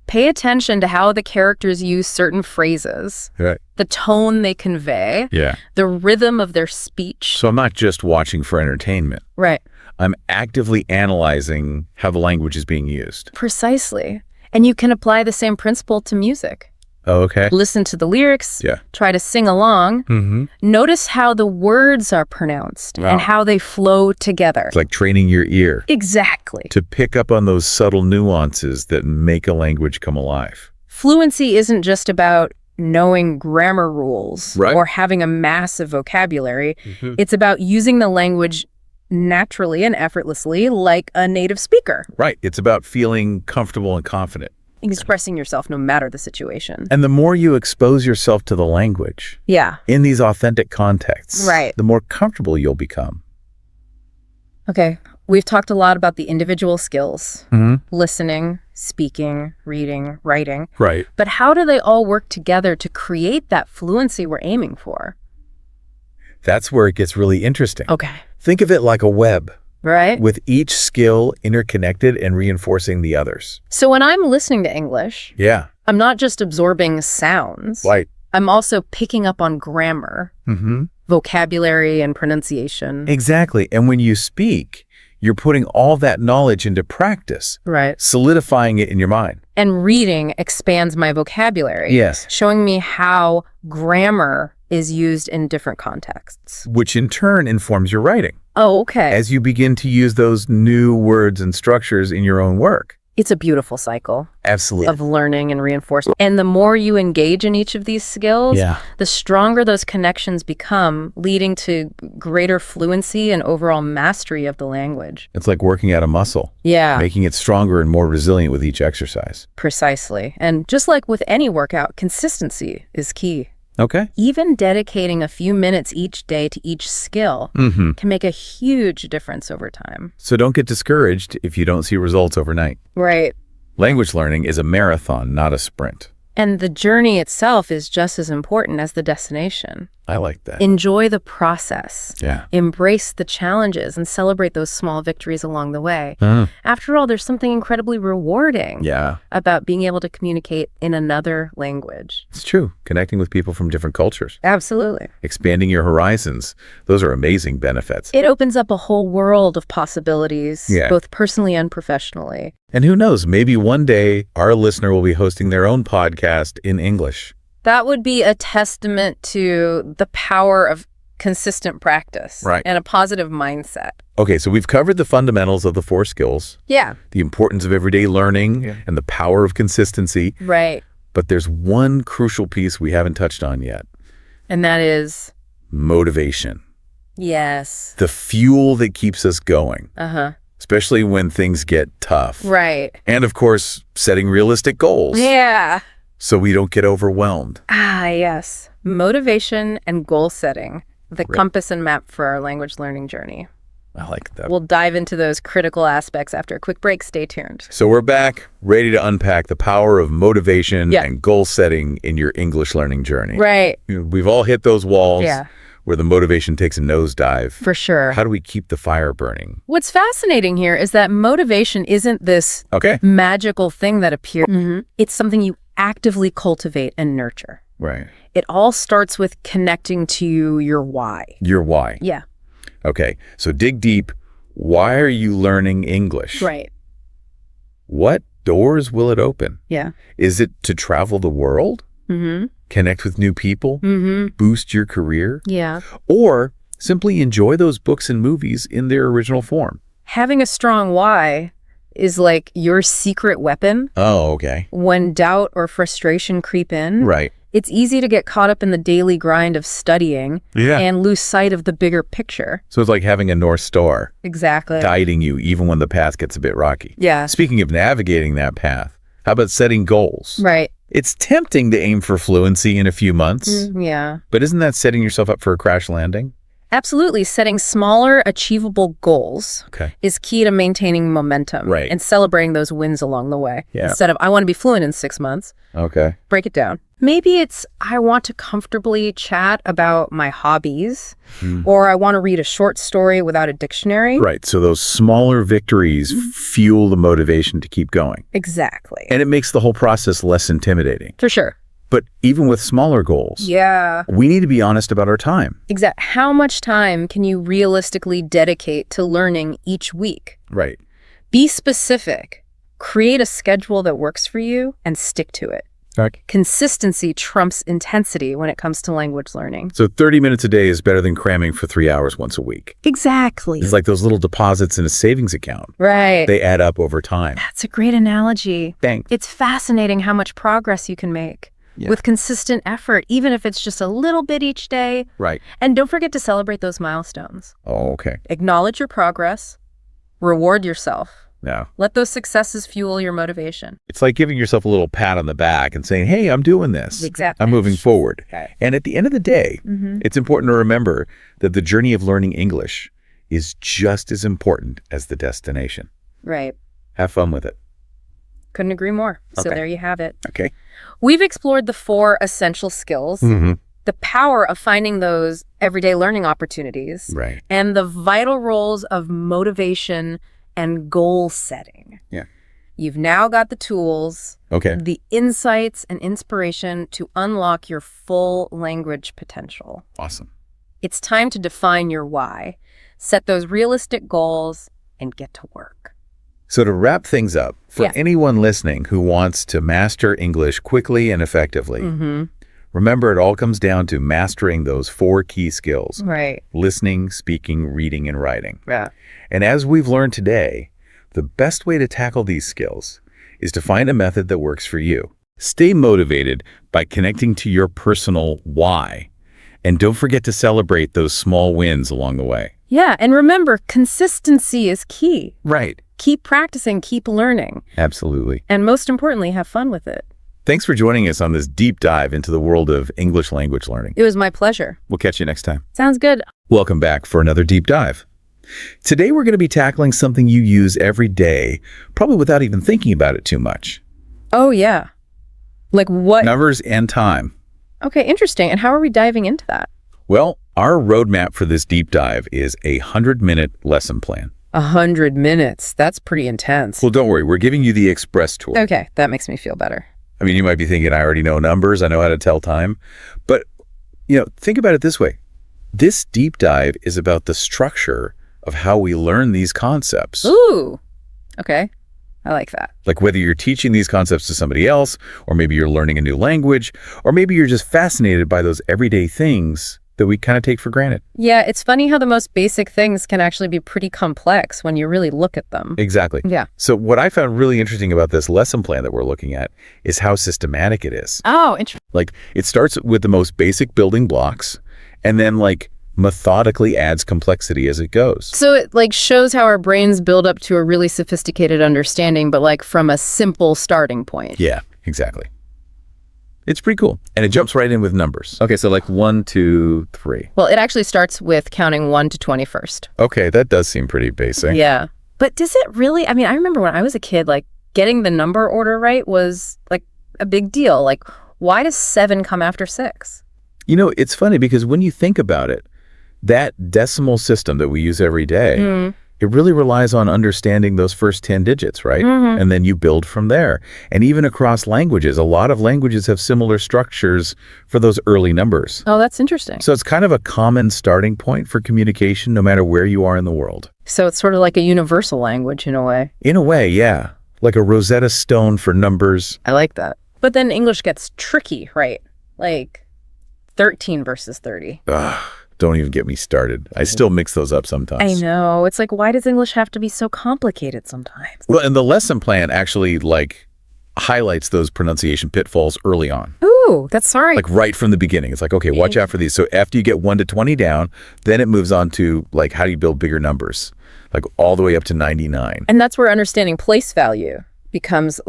pay attention to how the characters use certain phrases, Right. the tone they convey, Yeah. the rhythm of their speech. So I'm not just watching for entertainment. Right. I'm actively analyzing how the language is being used. Precisely. And you can apply the same principle to music. Oh, okay. Listen to the lyrics, Yeah. try to sing along, notice how the words are pronounced Wow. and how they flow together. It's like training your ear Exactly. to pick up on those subtle nuances that make a language come alive. Fluency isn't just about knowing grammar rules Right. or having a massive vocabulary. It's about using the language naturally and effortlessly like a native speaker, Right. It's about feeling comfortable and confident. expressing yourself no matter the situation. And the more you expose yourself to the language Yeah. in these authentic contexts, Right. the more comfortable you'll become. Okay. We've talked a lot about the individual skills, Mm-hmm. listening, speaking, reading, writing. Right. But how do they all work together to create that fluency we're aiming for? That's where it gets really interesting. Okay. Think of it like a web, Right? with each skill interconnected and reinforcing the others. So when I'm listening to English, Yeah. I'm not just absorbing sounds. Right. I'm also picking up on grammar, Mm-hmm. vocabulary, and pronunciation. Exactly. And when you speak, you're putting all that knowledge into practice, Right. solidifying it in your mind. And reading expands my vocabulary. Yes. Showing me how grammar is used in different contexts. Which in turn informs your writing Oh, okay. as you begin to use those new words and structures in your own work. It's a beautiful cycle Absolutely. of learning and reinforcement. And the more you engage in each of these skills, Yeah. the stronger those connections become, leading to greater fluency and overall mastery of the language. It's like working out a muscle, Yeah, making it stronger and more resilient with each exercise. precisely. And just like with any workout, consistency is key. Okay. Even dedicating a few minutes each day to each skill can make a huge difference over time. So don't get discouraged if you don't see results overnight. Right. Language learning is a marathon, not a sprint. And the journey itself is just as important as the destination. I like that. Enjoy the process. Yeah. Embrace the challenges and celebrate those small victories along the way. After all, there's something incredibly rewarding about being able to communicate in another language. It's true. Connecting with people from different cultures. Absolutely. Expanding your horizons. Those are amazing benefits. It opens up a whole world of possibilities, both personally and professionally. And who knows, maybe one day our listener will be hosting their own podcast in English. That would be a testament to the power of consistent practice and a positive mindset. Okay, so we've covered the fundamentals of the 4 skills. Yeah. The importance of everyday learning and the power of consistency. Right. But there's one crucial piece we haven't touched on yet. And that is? Motivation. Yes. The fuel that keeps us going. Especially when things get tough. Right. And of course, setting realistic goals. Yeah. So we don't get overwhelmed. Ah, yes. Motivation and goal setting, the compass and map for our language learning journey. I like that. We'll dive into those critical aspects after a quick break. Stay tuned. So we're back, ready to unpack the power of motivation and goal setting in your English learning journey. Right. We've all hit those walls where the motivation takes a nosedive. For sure. How do we keep the fire burning? What's fascinating here is that motivation isn't this magical thing that appears. It's something you actively cultivate and nurture. Right. It all starts with connecting to your why. Your why. Yeah. Okay, so dig deep. Why are you learning English? Right. What doors will it open? Yeah. Is it to travel the world? Connect with new people? Boost your career? Yeah. Or simply enjoy those books and movies in their original form? Having a strong why is like your secret weapon. Oh, okay. When doubt or frustration creep in, right. It's easy to get caught up in the daily grind of studying and lose sight of the bigger picture. So it's like having a North Star. Exactly. Guiding you even when the path gets a bit rocky. Yeah. Speaking of navigating that path, how about setting goals? Right. It's tempting to aim for fluency in a few months. Yeah. But isn't that setting yourself up for a crash landing? Absolutely. Setting smaller, achievable goals is key to maintaining momentum and celebrating those wins along the way. Yeah. Instead of, I want to be fluent in 6 months. Okay. Break it down. Maybe it's, I want to comfortably chat about my hobbies, or I want to read a short story without a dictionary. Right. So those smaller victories fuel the motivation to keep going. Exactly. And it makes the whole process less intimidating. For sure. But even with smaller goals, we need to be honest about our time. Exactly. How much time can you realistically dedicate to learning each week? Right. Be specific. Create a schedule that works for you and stick to it. Okay. Consistency trumps intensity when it comes to language learning. So 30 minutes a day is better than cramming for 3 hours once a week. Exactly. It's like those little deposits in a savings account. Right. They add up over time. That's a great analogy. Thanks. It's fascinating how much progress you can make. With consistent effort, even if it's just a little bit each day. Right. And don't forget to celebrate those milestones. Oh, okay. Acknowledge your progress. Reward yourself. Yeah. Let those successes fuel your motivation. It's like giving yourself a little pat on the back and saying, hey, I'm doing this. Exactly. I'm moving forward. Okay. And at the end of the day, it's important to remember that the journey of learning English is just as important as the destination. Right. Have fun with it. Couldn't agree more. So there you have it. Okay. We've explored the 4 essential skills, the power of finding those everyday learning opportunities, and the vital roles of motivation and goal setting. Yeah. You've now got the tools, the insights and inspiration to unlock your full language potential. Awesome. It's time to define your why, set those realistic goals, and get to work. So to wrap things up, for anyone listening who wants to master English quickly and effectively, remember it all comes down to mastering those 4 key skills. Right. Listening, speaking, reading, and writing. Yeah. And as we've learned today, the best way to tackle these skills is to find a method that works for you. Stay motivated by connecting to your personal why. And don't forget to celebrate those small wins along the way. Yeah, and remember, consistency is key. Right. Keep practicing, keep learning. Absolutely. And most importantly, have fun with it. Thanks for joining us on this deep dive into the world of English language learning. It was my pleasure. We'll catch you next time. Sounds good. Welcome back for another deep dive. Today we're going to be tackling something you use every day, probably without even thinking about it too much. Oh, yeah. Like what? Numbers and time. Okay, interesting. And how are we diving into that? Well, our roadmap for this deep dive is a 100-minute lesson plan. 100 minutes. That's pretty intense. Well, don't worry. We're giving you the express tour. Okay, that makes me feel better. I mean, you might be thinking, I already know numbers. I know how to tell time. But, think about it this way. This deep dive is about the structure of how we learn these concepts. Ooh, okay. I like that. Like whether you're teaching these concepts to somebody else, or maybe you're learning a new language, or maybe you're just fascinated by those everyday things that we kind of take for granted. Yeah, it's funny how the most basic things can actually be pretty complex when you really look at them. Exactly. Yeah. So what I found really interesting about this lesson plan that we're looking at is how systematic it is. Oh, interesting. Like it starts with the most basic building blocks and then methodically adds complexity as it goes. So it shows how our brains build up to a really sophisticated understanding, but from a simple starting point. Yeah, exactly. It's pretty cool. And it jumps right in with numbers. Okay, so 1, 2, 3. Well, it actually starts with counting 1 to 20 first. Okay, that does seem pretty basic. Yeah. But does it really? I mean, I remember when I was a kid, getting the number order right was a big deal. Why does 7 come after 6? It's funny because when you think about it, that decimal system that we use every day, it really relies on understanding those first 10 digits, right? And then you build from there. And even across languages, a lot of languages have similar structures for those early numbers. Oh, that's interesting. So it's kind of a common starting point for communication no matter where you are in the world. So it's sort of like a universal language in a way. In a way, yeah. Like a Rosetta Stone for numbers. I like that. But then English gets tricky, right? 13 versus 30. Ugh. Don't even get me started. I still mix those up sometimes. I know. It's why does English have to be so complicated sometimes? Well, and the lesson plan actually highlights those pronunciation pitfalls early on. Ooh, that's sorry. Right from the beginning. It's okay, watch out for these. So after you get 1 to 20 down, then it moves on to how do you build bigger numbers? All the way up to 99. And that's where understanding place value becomes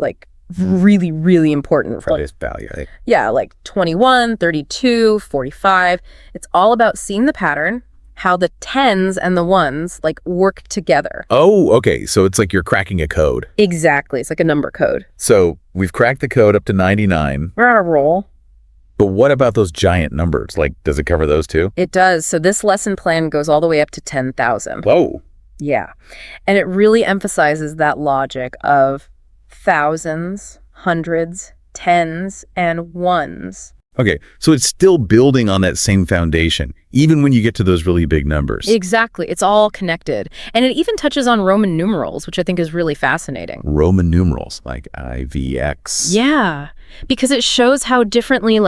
really, really important for place value. Yeah, 21, 32, 45. It's all about seeing the pattern, how the tens and the ones work together. Oh, okay. So it's you're cracking a code. Exactly. It's like a number code. So we've cracked the code up to 99. We're on a roll. But what about those giant numbers? Does it cover those too? It does. So this lesson plan goes all the way up to 10,000. Whoa. Yeah. And it really emphasizes that logic of thousands, hundreds, tens, and ones. Okay, so it's still building on that same foundation, even when you get to those really big numbers. Exactly. It's all connected. And it even touches on Roman numerals, which I think is really fascinating. Roman numerals, like IVX. Yeah, because it shows how differently,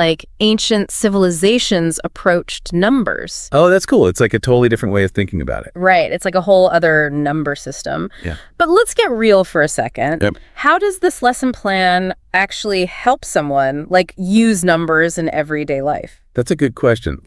ancient civilizations approached numbers. Oh, that's cool. It's a totally different way of thinking about it. Right. It's a whole other number system. Yeah. But let's get real for a second. Yep. How does this lesson plan actually help someone, use numbers in everyday life? That's a good question.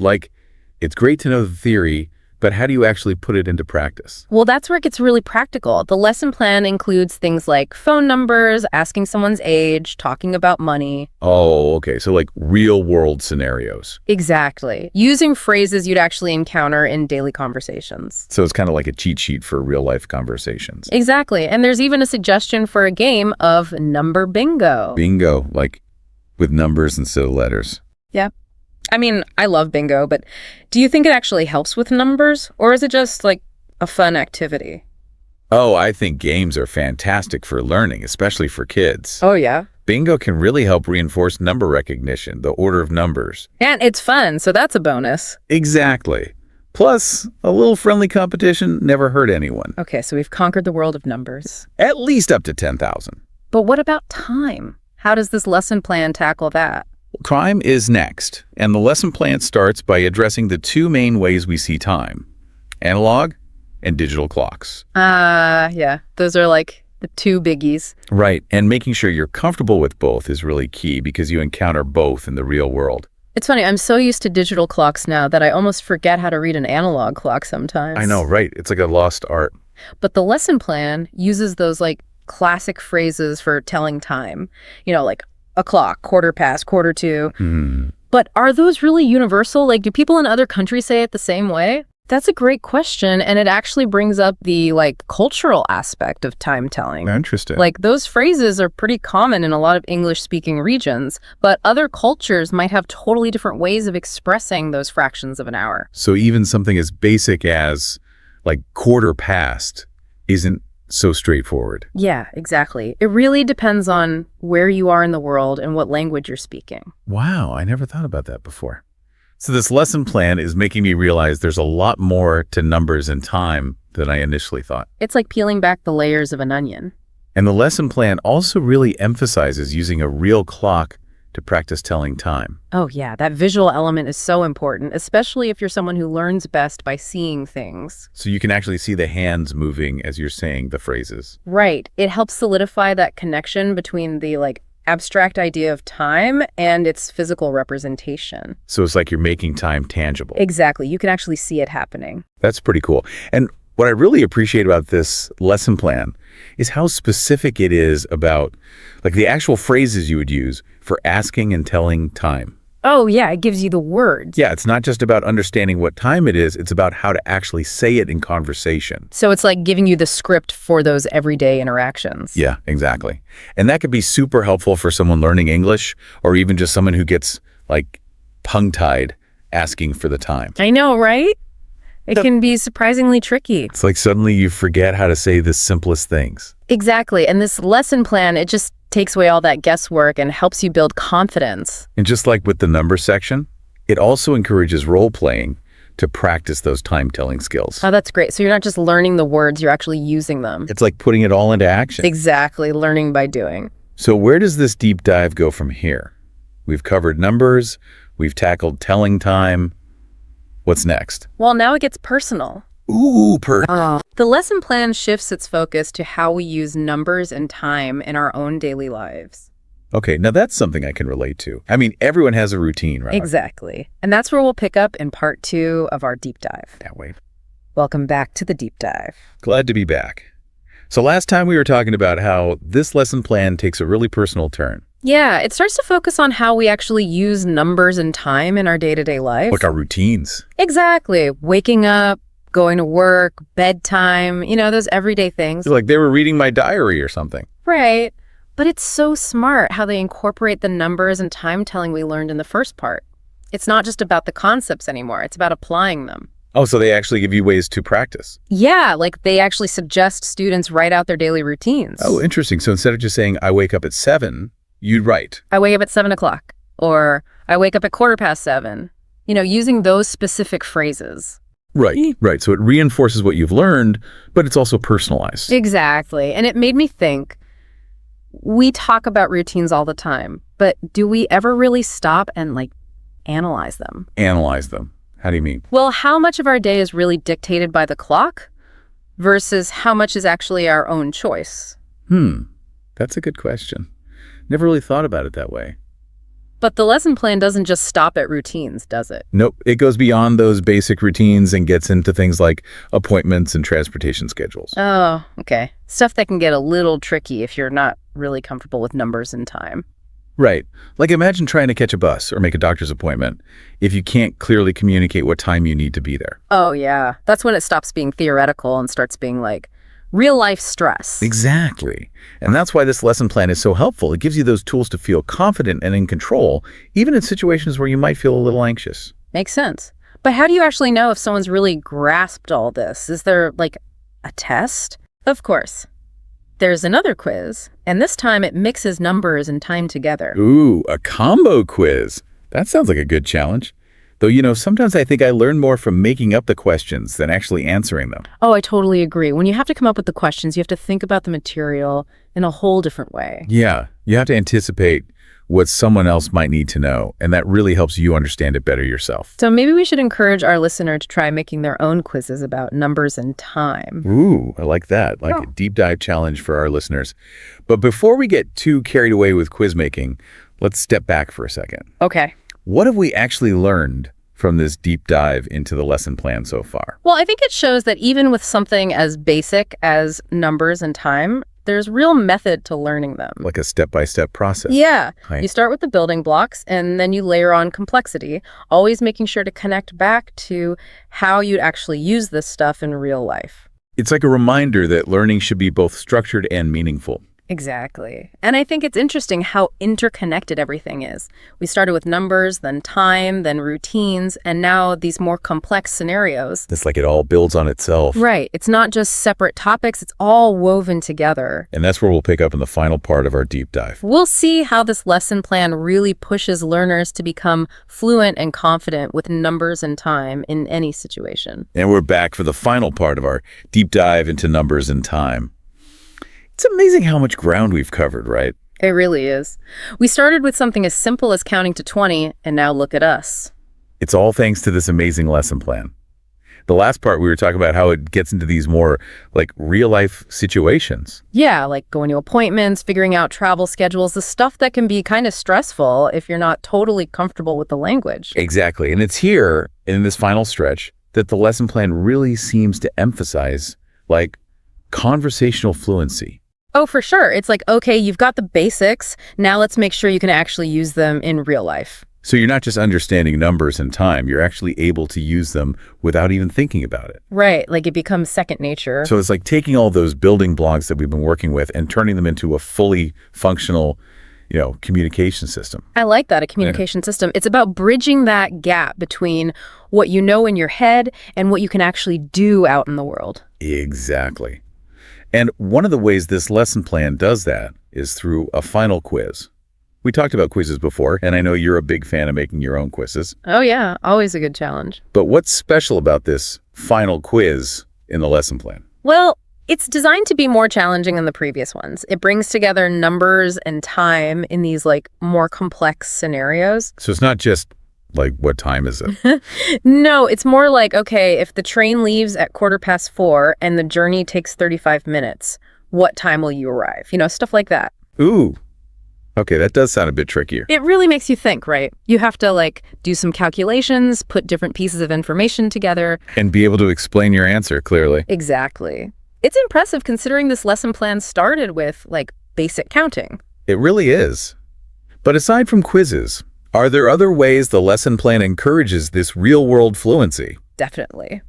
It's great to know the theory, but how do you actually put it into practice? Well, that's where it gets really practical. The lesson plan includes things like phone numbers, asking someone's age, talking about money. Oh, okay. So real world scenarios. Exactly. Using phrases you'd actually encounter in daily conversations. So it's kind of like a cheat sheet for real life conversations. Exactly. And there's even a suggestion for a game of number bingo. Bingo, with numbers instead of letters. Yeah. I mean, I love bingo, but do you think it actually helps with numbers? Or is it just a fun activity? Oh, I think games are fantastic for learning, especially for kids. Oh, yeah. Bingo can really help reinforce number recognition, the order of numbers. And it's fun, so that's a bonus. Exactly. Plus, a little friendly competition never hurt anyone. Okay, so we've conquered the world of numbers. At least up to 10,000. But what about time? How does this lesson plan tackle that? Time is next, and the lesson plan starts by addressing the two main ways we see time: analog and digital clocks. Yeah, those are the two biggies. Right, and making sure you're comfortable with both is really key because you encounter both in the real world. It's funny, I'm so used to digital clocks now that I almost forget how to read an analog clock sometimes. I know, right? It's like a lost art. But the lesson plan uses those classic phrases for telling time. o'clock, quarter past, quarter to. Hmm. But are those really universal? Like, do people in other countries say it the same way? That's a great question, and it actually brings up the, cultural aspect of time telling. Interesting. Like, those phrases are pretty common in a lot of English-speaking regions, but other cultures might have totally different ways of expressing those fractions of an hour. So even something as basic as, quarter past isn't so straightforward. Yeah, exactly. It really depends on where you are in the world and what language you're speaking. Wow, I never thought about that before. So this lesson plan is making me realize there's a lot more to numbers and time than I initially thought. It's like peeling back the layers of an onion. And the lesson plan also really emphasizes using a real clock to practice telling time. Oh yeah, that visual element is so important, especially if you're someone who learns best by seeing things. So you can actually see the hands moving as you're saying the phrases. Right. It helps solidify that connection between the abstract idea of time and its physical representation. So it's like you're making time tangible. Exactly. You can actually see it happening. That's pretty cool. And what I really appreciate about this lesson plan is how specific it is about the actual phrases you would use for asking and telling time. Oh yeah, it gives you the words. Yeah, it's not just about understanding what time it is, it's about how to actually say it in conversation. So it's like giving you the script for those everyday interactions. Yeah, exactly. And that could be super helpful for someone learning English or even just someone who gets tongue-tied asking for the time. I know, right? It can be surprisingly tricky. It's like suddenly you forget how to say the simplest things. Exactly. And this lesson plan, it just takes away all that guesswork and helps you build confidence. And just like with the number section, it also encourages role-playing to practice those time-telling skills. Oh, that's great. So you're not just learning the words, you're actually using them. It's like putting it all into action. Exactly. Learning by doing. So where does this deep dive go from here? We've covered numbers, we've tackled telling time. What's next? Well, now it gets personal. Ooh, The lesson plan shifts its focus to how we use numbers and time in our own daily lives. Okay, now that's something I can relate to. I mean, everyone has a routine, right? Exactly. And that's where we'll pick up in part 2 of our deep dive. Can't wait. Welcome back to the deep dive. Glad to be back. So last time we were talking about how this lesson plan takes a really personal turn. Yeah, it starts to focus on how we actually use numbers and time in our day-to-day life. Like our routines. Exactly. Waking up, going to work, bedtime, those everyday things. Like they were reading my diary or something. Right. But it's so smart how they incorporate the numbers and time telling we learned in the first part. It's not just about the concepts anymore. It's about applying them. Oh, so they actually give you ways to practice. Yeah, they actually suggest students write out their daily routines. Oh, interesting. So instead of just saying, I wake up at 7, you'd write. I wake up at 7 o'clock, or I wake up at 7:15. Using those specific phrases. Right, right. So it reinforces what you've learned, but it's also personalized. Exactly. And it made me think, we talk about routines all the time, but do we ever really stop and analyze them? Analyze them. How do you mean? Well, how much of our day is really dictated by the clock versus how much is actually our own choice? That's a good question. Never really thought about it that way. But the lesson plan doesn't just stop at routines, does it? Nope. It goes beyond those basic routines and gets into things like appointments and transportation schedules. Oh, okay. Stuff that can get a little tricky if you're not really comfortable with numbers and time. Right. Like imagine trying to catch a bus or make a doctor's appointment if you can't clearly communicate what time you need to be there. Oh, yeah. That's when it stops being theoretical and starts being real life stress. Exactly. And that's why this lesson plan is so helpful. It gives you those tools to feel confident and in control, even in situations where you might feel a little anxious. Makes sense. But how do you actually know if someone's really grasped all this? Is there a test? Of course. There's another quiz, and this time it mixes numbers and time together. Ooh, a combo quiz. That sounds like a good challenge. Though, sometimes I think I learn more from making up the questions than actually answering them. Oh, I totally agree. When you have to come up with the questions, you have to think about the material in a whole different way. Yeah, you have to anticipate what someone else might need to know, and that really helps you understand it better yourself. So maybe we should encourage our listener to try making their own quizzes about numbers and time. Ooh, I like that. A deep dive challenge for our listeners. But before we get too carried away with quiz making, let's step back for a second. Okay. What have we actually learned from this deep dive into the lesson plan so far? Well, I think it shows that even with something as basic as numbers and time, There's real method to learning them. Like a step-by-step process. Yeah. Right. You start with the building blocks, and then you layer on complexity, always making sure to connect back to how you'd actually use this stuff in real life. It's like a reminder that learning should be both structured and meaningful. Exactly. And I think it's interesting how interconnected everything is. We started with numbers, then time, then routines, and now these more complex scenarios. It's like it all builds on itself. Right. It's not just separate topics, it's all woven together. And that's where we'll pick up in the final part of our deep dive. We'll see how this lesson plan really pushes learners to become fluent and confident with numbers and time in any situation. And we're back for the final part of our deep dive into numbers and time. It's amazing how much ground we've covered, right? It really is. We started with something as simple as counting to 20, and now look at us. It's all thanks to this amazing lesson plan. The last part, we were talking about how it gets into these more like real-life situations. Yeah, like going to appointments, figuring out travel schedules, the stuff that can be kind of stressful if you're not totally comfortable with the language. Exactly. And it's here, in this final stretch, that the lesson plan really seems to emphasize, like, conversational fluency. Oh, for sure. It's like, okay, you've got the basics. Now let's make sure you can actually use them in real life. So you're not just understanding numbers and time, you're actually able to use them without even thinking about it. Right, like it becomes second nature. So it's like taking all those building blocks that we've been working with and turning them into a fully functional, communication system. I like that, a communication system. It's about bridging that gap between what you know in your head and what you can actually do out in the world. Exactly. And one of the ways this lesson plan does that is through a final quiz. We talked about quizzes before, and I know you're a big fan of making your own quizzes. Oh yeah, always a good challenge. But what's special about this final quiz in the lesson plan? Well, it's designed to be more challenging than the previous ones. It brings together numbers and time in these more complex scenarios. So it's not just what time is it? No, it's more like, okay, if the train leaves at 4:15 and the journey takes 35 minutes, what time will you arrive? Stuff like that. Ooh. Okay, that does sound a bit trickier. It really makes you think, right? You have to do some calculations, put different pieces of information together. And be able to explain your answer clearly. Exactly. It's impressive considering this lesson plan started with basic counting. It really is. But aside from quizzes, are there other ways the lesson plan encourages this real-world fluency? Definitely.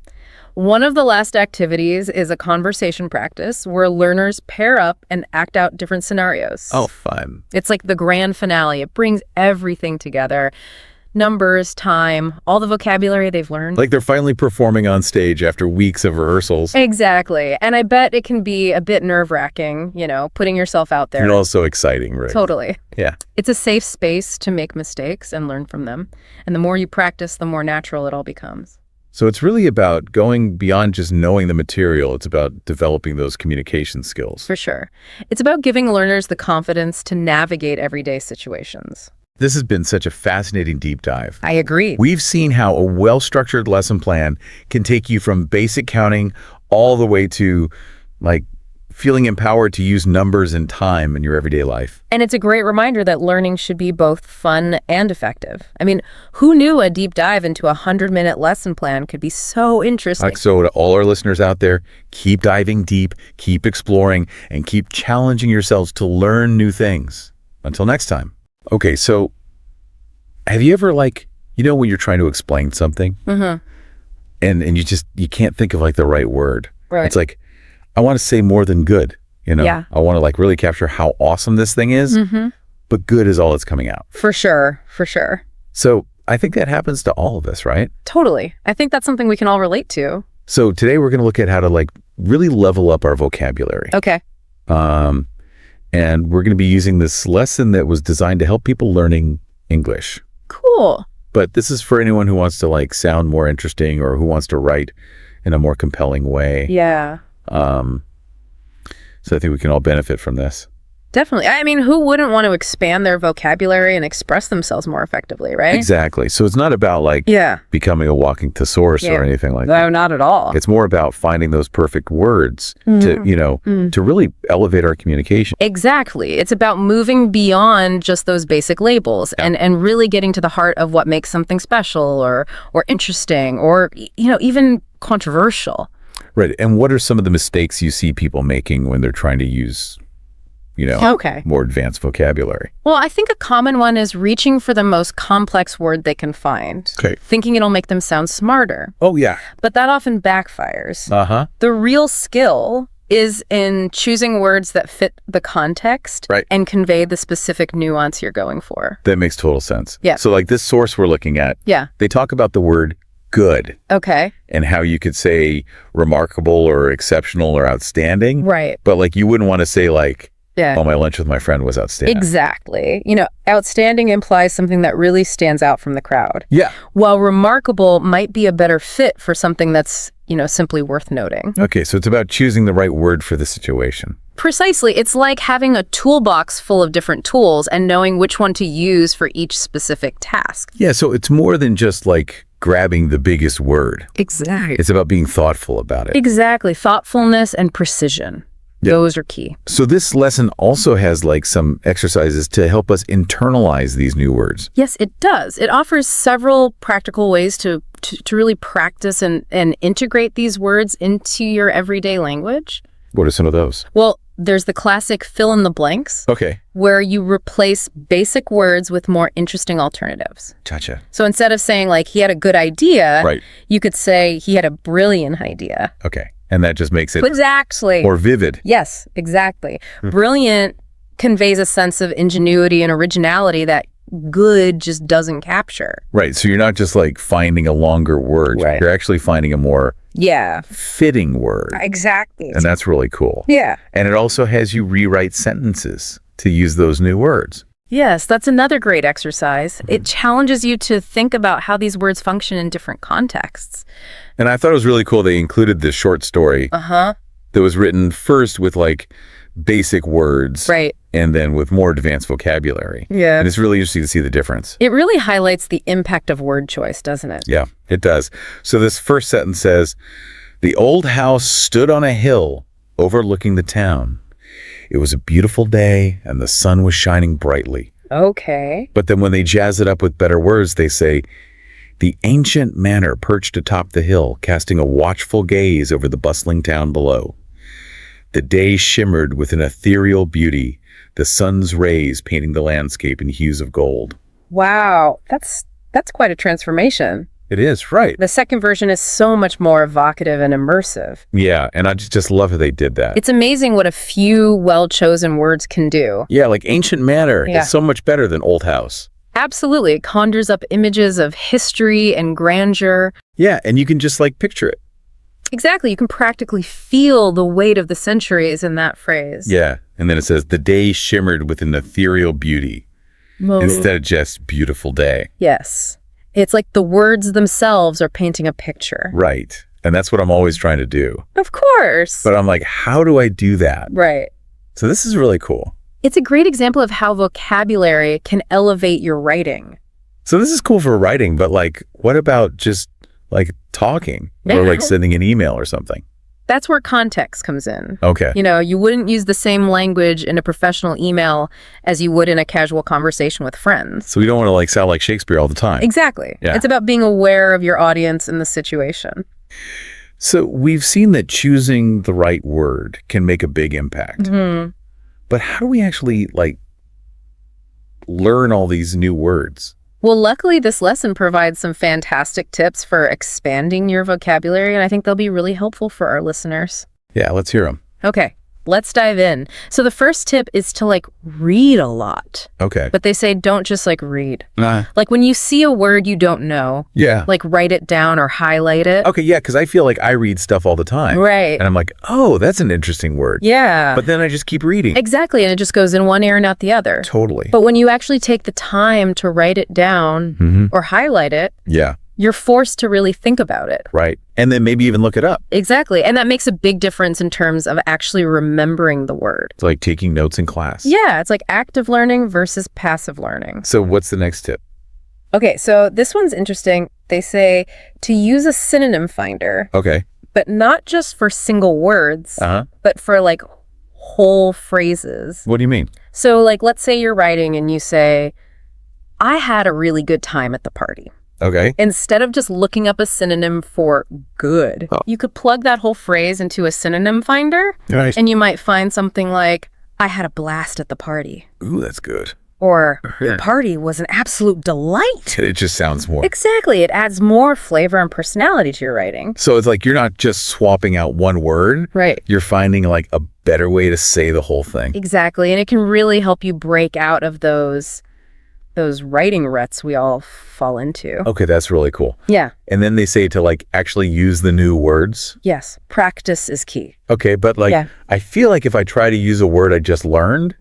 One of the last activities is a conversation practice where learners pair up and act out different scenarios. Oh, fun. It's like the grand finale. It brings everything together. Numbers, time, all the vocabulary they've learned. Like they're finally performing on stage after weeks of rehearsals. Exactly. And I bet it can be a bit nerve-wracking, putting yourself out there. And also exciting, right? Totally. Yeah. It's a safe space to make mistakes and learn from them. And the more you practice, the more natural it all becomes. So it's really about going beyond just knowing the material. It's about developing those communication skills. For sure. It's about giving learners the confidence to navigate everyday situations. This has been such a fascinating deep dive. I agree. We've seen how a well-structured lesson plan can take you from basic counting all the way to feeling empowered to use numbers and time in your everyday life. And it's a great reminder that learning should be both fun and effective. I mean, who knew a deep dive into a 100-minute lesson plan could be so interesting? So to all our listeners out there, keep diving deep, keep exploring, and keep challenging yourselves to learn new things. Until next time. Okay, so have you ever when you're trying to explain something and you can't think of the right word. Right. It's I want to say more than good, Yeah. I want to really capture how awesome this thing is, but good is all that's coming out. For sure. For sure. So I think that happens to all of us, right? Totally. I think that's something we can all relate to. So today we're going to look at how to really level up our vocabulary. Okay. And we're going to be using this lesson that was designed to help people learning English. Cool. But this is for anyone who wants to sound more interesting or who wants to write in a more compelling way. Yeah. So I think we can all benefit from this. Definitely. I mean, who wouldn't want to expand their vocabulary and express themselves more effectively, right? Exactly. So it's not about becoming a walking thesaurus or anything like that. No, not at all. It's more about finding those perfect words to really elevate our communication. Exactly. It's about moving beyond just those basic labels and really getting to the heart of what makes something special or interesting or, even controversial. Right. And what are some of the mistakes you see people making when they're trying to use Okay. more advanced vocabulary. Well, I think a common one is reaching for the most complex word they can find, Okay. thinking it'll make them sound smarter. Oh, yeah. But that often backfires. Uh-huh. The real skill is in choosing words that fit the context and convey the specific nuance you're going for. That makes total sense. Yeah. So like this source we're looking at, Yeah. they talk about the word good Okay. and how you could say remarkable or exceptional or outstanding. Right. But like you wouldn't want to say like, Yeah. oh, my lunch with my friend was outstanding. Exactly. Outstanding implies something that really stands out from the crowd. Yeah. While remarkable might be a better fit for something that's, simply worth noting. Okay, so it's about choosing the right word for the situation. Precisely. It's like having a toolbox full of different tools and knowing which one to use for each specific task. Yeah, so it's more than just like grabbing the biggest word. Exactly. It's about being thoughtful about it. Exactly. Thoughtfulness and precision. Yeah. Those are key. So this lesson also has like some exercises to help us internalize these new words. Yes, it does. It offers several practical ways to really practice and integrate these words into your everyday language. What are some of those? Well, there's the classic fill in the blanks, Okay. where you replace basic words with more interesting alternatives. Gotcha. So instead of saying like he had a good idea, Right. you could say he had a brilliant idea. Okay. And that just makes it Exactly. more vivid. Yes, exactly. Brilliant conveys a sense of ingenuity and originality that good just doesn't capture. Right. So you're not just like finding a longer word. Right. You're actually finding a more Yeah, fitting word. exactly. And that's really cool. Yeah. And it also has you rewrite sentences to use those new words. Yes, that's another great exercise. It challenges you to think about how these words function in different contexts. And I thought it was really cool they included this short story Uh-huh. that was written first with like basic words. Right. And then with more advanced vocabulary. Yeah. And it's really interesting to see the difference. It really highlights the impact of word choice, doesn't it? Yeah, it does. So this first sentence says, "The old house stood on a hill overlooking the town. It was a beautiful day and the sun was shining brightly." Okay. But then when they jazz it up with better words, they say, "The ancient manor perched atop the hill, casting a watchful gaze over the bustling town below. The day shimmered with an ethereal beauty, the sun's rays painting the landscape in hues of gold." Wow, that's quite a transformation. It is, right. The second version is so much more evocative and immersive. Yeah, and I just love how they did that. It's amazing what a few well-chosen words can do. Yeah, like ancient manor Yeah. is so much better than old house. Absolutely. It conjures up images of history and grandeur. Yeah, and you can just like picture it. Exactly. You can practically feel the weight of the centuries in that phrase. Yeah, and then it says, "The day shimmered with an ethereal beauty," instead of just beautiful day. Yes. It's like the words themselves are painting a picture. Right, and that's what I'm always trying to do. Of course. But I'm like, how do I do that? Right. So this is really cool. It's a great example of how vocabulary can elevate your writing. So this is cool for writing, but like, what about just like talking or like sending an email or something? That's where context comes in. Okay. You wouldn't use the same language in a professional email as you would in a casual conversation with friends. So we don't want to like sound like Shakespeare all the time. Exactly. Yeah. It's about being aware of your audience and the situation. So we've seen that choosing the right word can make a big impact. Mm-hmm. But how do we actually like learn all these new words? Well, luckily, this lesson provides some fantastic tips for expanding your vocabulary, and I think they'll be really helpful for our listeners. Yeah, let's hear them. Okay, let's dive in. So the first tip is to read a lot. Okay. But they say don't just read. Like when you see a word you don't know, Yeah. write it down or highlight it. Okay, yeah, because I feel like I read stuff all the time. Right. And I'm like, oh, that's an interesting word. Yeah. But then I just keep reading. Exactly, and it just goes in one ear and out the other. Totally. But when you actually take the time to write it down or highlight it, Yeah, you're forced to really think about it. right. And then maybe even look it up. Exactly. And that makes a big difference in terms of actually remembering the word. It's like taking notes in class. Yeah, it's like active learning versus passive learning. So what's the next tip? Okay, so this one's interesting. They say to use a synonym finder, Okay. but not just for single words, Uh-huh. but for whole phrases. What do you mean? So let's say you're writing and you say, "I had a really good time at the party." Okay. Instead of just looking up a synonym for good, you could plug that whole phrase into a synonym finder, Right. and you might find something like I had a blast at the party. Ooh, that's good. Or, your party was an absolute delight. It just sounds more. Exactly. It adds more flavor and personality to your writing. So it's like you're not just swapping out one word. Right. You're finding like a better way to say the whole thing. Exactly. And it can really help you break out of those writing ruts we all fall into. Okay, that's really cool. Yeah. And then they say to like actually use the new words. Yes. Practice is key. Okay, but like I feel like if I try to use a word I just learned,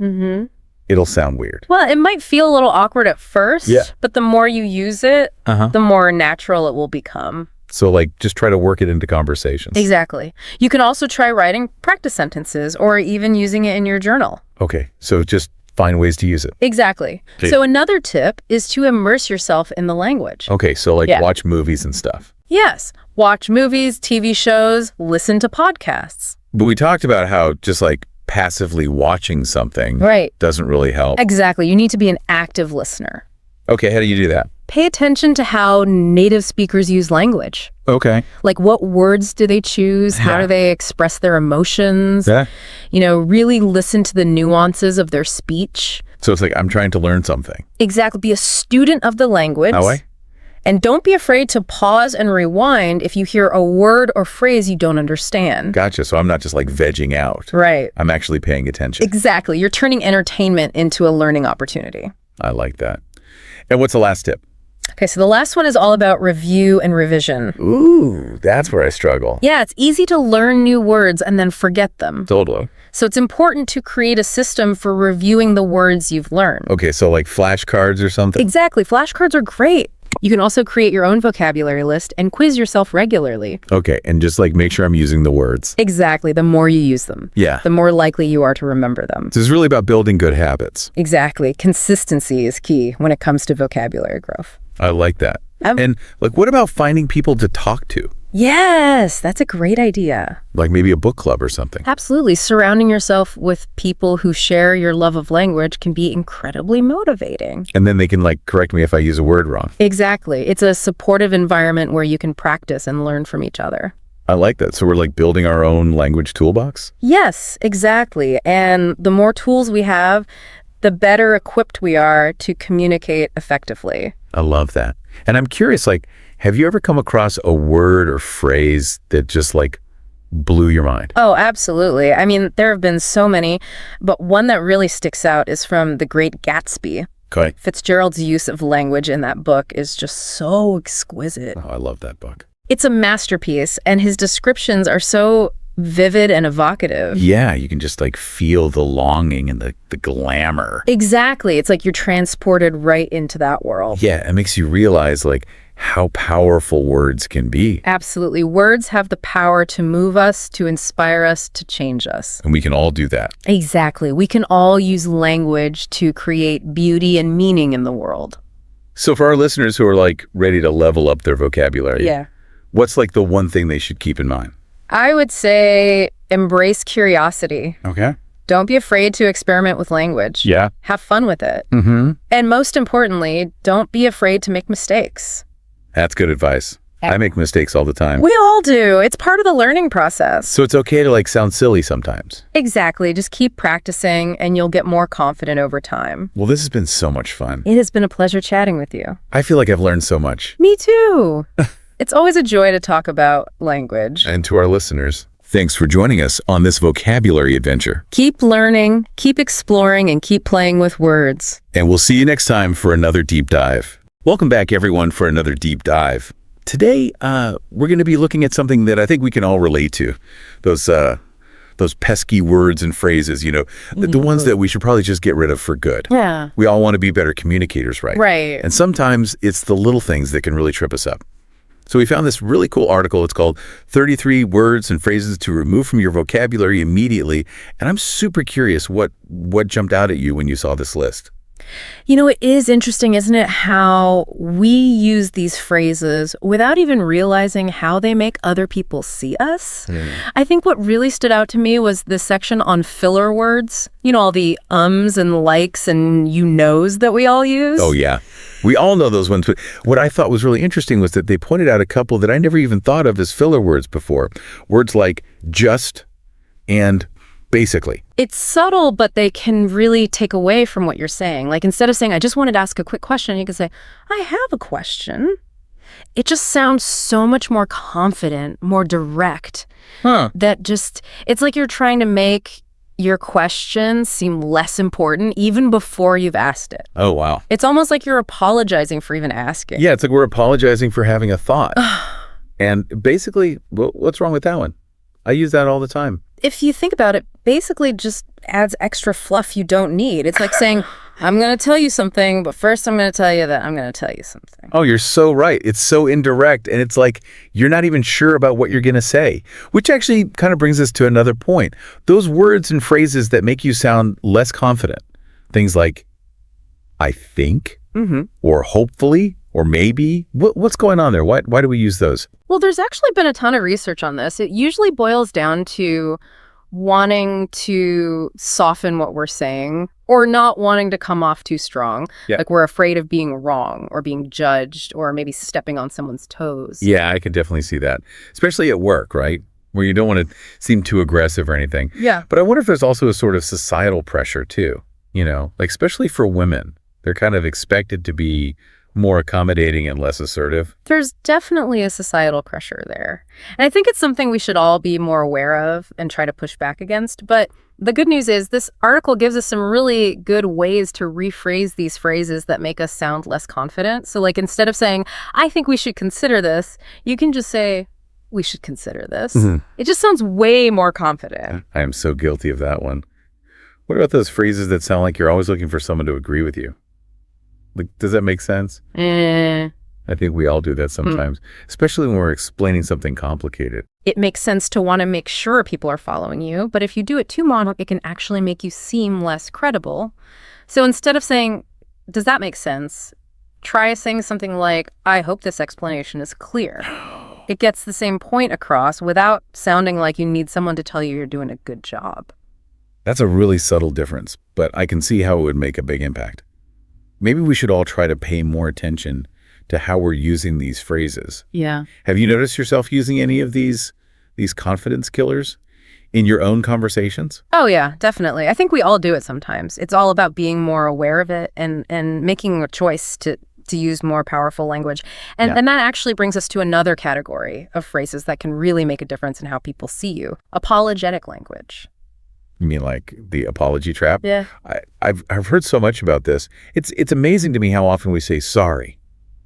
it'll sound weird. Well, it might feel a little awkward at first, but the more you use it, the more natural it will become. So like just try to work it into conversations. Exactly. You can also try writing practice sentences or even using it in your journal. Okay, so just find ways to use it. Exactly. Okay. So another tip is to immerse yourself in the language. Okay, so like watch movies and stuff. Yes. Watch movies, TV shows, listen to podcasts. But we talked about how just like passively watching something doesn't really help. Exactly. You need to be an active listener. Okay, how do you do that? Pay attention to how native speakers use language. Okay. Like what words do they choose? How do they express their emotions? Yeah. You know, really listen to the nuances of their speech. So it's like I'm trying to learn something. Exactly. Be a student of the language. Oh, And don't be afraid to pause and rewind if you hear a word or phrase you don't understand. Gotcha. So I'm not just like vegging out. Right. I'm actually paying attention. Exactly. You're turning entertainment into a learning opportunity. I like that. And what's the last tip? Okay, so the last one is all about review and revision. Ooh, that's where I struggle. Yeah, it's easy to learn new words and then forget them. Totally. So it's important to create a system for reviewing the words you've learned. Okay, so like flashcards or something? Exactly. Flashcards are great. You can also create your own vocabulary list and quiz yourself regularly. Okay, and just like make sure I'm using the words. Exactly. The more you use them, Yeah. the more likely you are to remember them. So it's really about building good habits. Exactly. Consistency is key when it comes to vocabulary growth. I like that. And like, what about finding people to talk to? Yes, that's a great idea. Like maybe a book club or something. Absolutely. Surrounding yourself with people who share your love of language can be incredibly motivating. And then they can like correct me if I use a word wrong. Exactly. It's a supportive environment where you can practice and learn from each other. I like that. So we're like building our own language toolbox? Yes, exactly. And the more tools we have, the better equipped we are to communicate effectively. I love that. And I'm curious, like, have you ever come across a word or phrase that just like blew your mind? Oh, absolutely. I mean, there have been so many, but one that really sticks out is from The Great Gatsby. Okay. Fitzgerald's use of language in that book is just so exquisite. Oh, I love that book. It's a masterpiece, and his descriptions are so vivid and evocative. Yeah, you can just like feel the longing and the glamour. Exactly. It's like you're transported right into that world. Yeah, it makes you realize like how powerful words can be. Absolutely. Words have the power to move us, to inspire us, to change us. And we can all do that. Exactly. We can all use language to create beauty and meaning in the world. So for our listeners who are like ready to level up their vocabulary, what's like the one thing they should keep in mind? I would say embrace curiosity. Okay. Don't be afraid to experiment with language. Yeah. Have fun with it. Mm-hmm. And most importantly, don't be afraid to make mistakes. That's good advice. I make mistakes all the time. We all do. It's part of the learning process. So it's okay to like sound silly sometimes. Exactly. Just keep practicing and you'll get more confident over time. Well, this has been so much fun. It has been a pleasure chatting with you. I feel like I've learned so much. Me too. It's always a joy to talk about language. And to our listeners, thanks for joining us on this vocabulary adventure. Keep learning, keep exploring, and keep playing with words. And we'll see you next time for another deep dive. Welcome back, everyone, for another deep dive. Today, we're going to be looking at something that I think we can all relate to. Those pesky words and phrases, you know, the ones that we should probably just get rid of for good. Yeah. We all want to be better communicators, right? Right. And sometimes it's the little things that can really trip us up. So we found this really cool article. It's called 33 Words and Phrases to Remove from Your Vocabulary Immediately. And I'm super curious what jumped out at you when you saw this list. You know, it is interesting, isn't it, how we use these phrases without even realizing how they make other people see us. I think what really stood out to me was the section on filler words. You know, all the ums and likes and you knows that we all use. Oh, yeah. We all know those ones. But what I thought was really interesting was that they pointed out a couple that I never even thought of as filler words before. Words like just and basically. It's subtle, but they can really take away from what you're saying. Like instead of saying, I just wanted to ask a quick question, you can say, I have a question. It just sounds so much more confident, more direct. It's like you're trying to make your question seem less important even before you've asked it. Oh, wow. It's almost like you're apologizing for even asking. Yeah, it's like we're apologizing for having a thought. And basically, what's wrong with that one? I use that all the time. If you think about it, basically just adds extra fluff you don't need. It's like saying, I'm going to tell you something, but first I'm going to tell you that I'm going to tell you something. Oh, you're so right. It's so indirect, and it's like you're not even sure about what you're going to say, which actually kind of brings us to another point. Those words and phrases that make you sound less confident. Things like, I think, or hopefully, or maybe. What's going on there? Why do we use those? Well, there's actually been a ton of research on this. It usually boils down to wanting to soften what we're saying or not wanting to come off too strong. Yeah. Like we're afraid of being wrong or being judged or maybe stepping on someone's toes. Yeah, I can definitely see that, especially at work, right? Where you don't want to seem too aggressive or anything. Yeah. But I wonder if there's also a sort of societal pressure too, like especially for women. They're kind of expected to be more accommodating and less assertive. There's definitely a societal pressure there. And I think it's something we should all be more aware of and try to push back against. But the good news is this article gives us some really good ways to rephrase these phrases that make us sound less confident. So like instead of saying, I think we should consider this, you can just say, we should consider this. It just sounds way more confident. I am so guilty of that one. What about those phrases that sound like you're always looking for someone to agree with you? Like, does that make sense? I think we all do that sometimes, especially when we're explaining something complicated. It makes sense to want to make sure people are following you, but if you do it too mono, it can actually make you seem less credible. So instead of saying, does that make sense? Try saying something like, I hope this explanation is clear. It gets the same point across without sounding like you need someone to tell you you're doing a good job. That's a really subtle difference, but I can see how it would make a big impact. Maybe we should all try to pay more attention to how we're using these phrases. Yeah. Have you noticed yourself using any of these confidence killers in your own conversations? Oh, yeah, definitely. I think we all do it sometimes. It's all about being more aware of it and making a choice to use more powerful language. And that actually brings us to another category of phrases that can really make a difference in how people see you. Apologetic language. You mean like the apology trap? Yeah. I've heard so much about this. It's amazing to me how often we say sorry,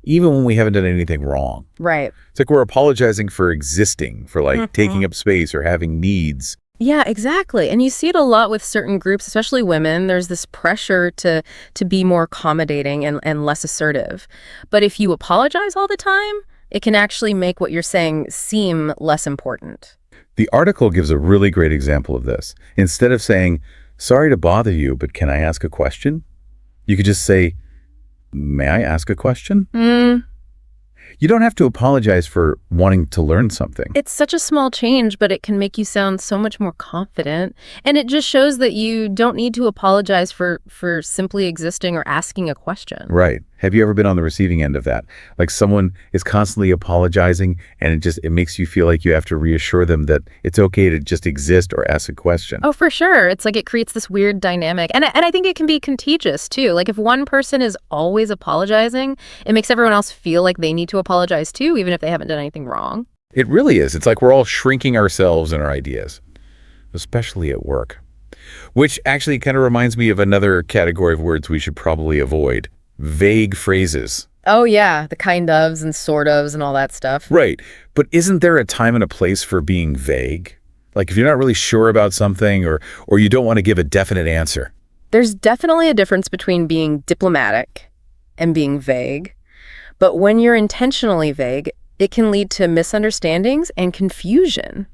even when we haven't done anything wrong. Right. It's like we're apologizing for existing, for like taking up space or having needs. Yeah, exactly. And you see it a lot with certain groups, especially women. There's this pressure to be more accommodating and less assertive. But if you apologize all the time, it can actually make what you're saying seem less important. The article gives a really great example of this. Instead of saying, sorry to bother you, but can I ask a question? You could just say, may I ask a question? You don't have to apologize for wanting to learn something. It's such a small change, but it can make you sound so much more confident. And it just shows that you don't need to apologize for simply existing or asking a question. Right. Have you ever been on the receiving end of that? Like someone is constantly apologizing and it makes you feel like you have to reassure them that it's okay to just exist or ask a question. Oh, for sure. It's like it creates this weird dynamic. And I think it can be contagious too. Like if one person is always apologizing, it makes everyone else feel like they need to apologize too, even if they haven't done anything wrong. It really is. It's like we're all shrinking ourselves and our ideas, especially at work. Which actually kind of reminds me of another category of words we should probably avoid. Vague phrases. Oh, yeah. The kind ofs and sort ofs and all that stuff. Right. But isn't there a time and a place for being vague? Like if you're not really sure about something or you don't want to give a definite answer. There's definitely a difference between being diplomatic and being vague. But when you're intentionally vague, it can lead to misunderstandings and confusion.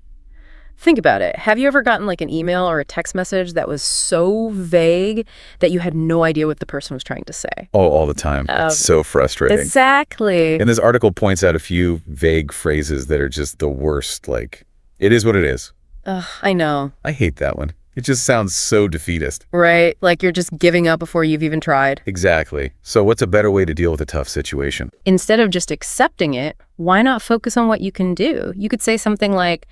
Think about it. Have you ever gotten like an email or a text message that was so vague that you had no idea what the person was trying to say? Oh, all the time. It's so frustrating. Exactly. And this article points out a few vague phrases that are just the worst. Like, it is what it is. I know. I hate that one. It just sounds so defeatist. Right. Like you're just giving up before you've even tried. Exactly. So what's a better way to deal with a tough situation? Instead of just accepting it, why not focus on what you can do? You could say something like,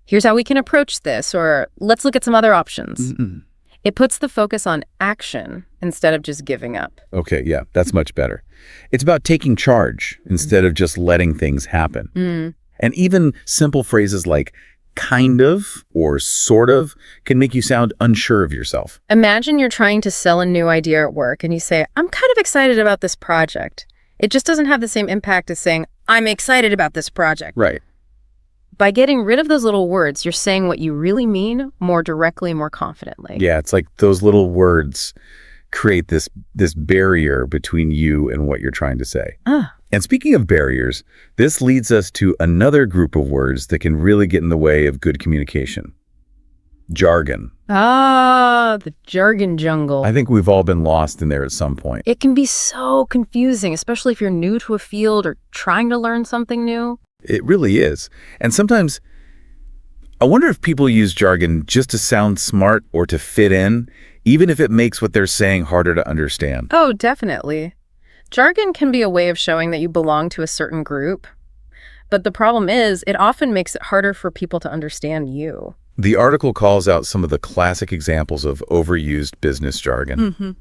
Here's how we can approach this, or let's look at some other options. It puts the focus on action instead of just giving up. Okay, yeah, that's much better. It's about taking charge instead of just letting things happen. And even simple phrases like kind of or sort of can make you sound unsure of yourself. Imagine you're trying to sell a new idea at work and you say, I'm kind of excited about this project. It just doesn't have the same impact as saying, I'm excited about this project. Right. By getting rid of those little words, you're saying what you really mean more directly, more confidently. Yeah, it's like those little words create this barrier between you and what you're trying to say. And speaking of barriers, this leads us to another group of words that can really get in the way of good communication. Jargon. The jargon jungle. I think we've all been lost in there at some point. It can be so confusing, especially if you're new to a field or trying to learn something new. It really is. And sometimes I wonder if people use jargon just to sound smart or to fit in, even if it makes what they're saying harder to understand. Oh, definitely. Jargon can be a way of showing that you belong to a certain group. But the problem is, it often makes it harder for people to understand you. The article calls out some of the classic examples of overused business jargon.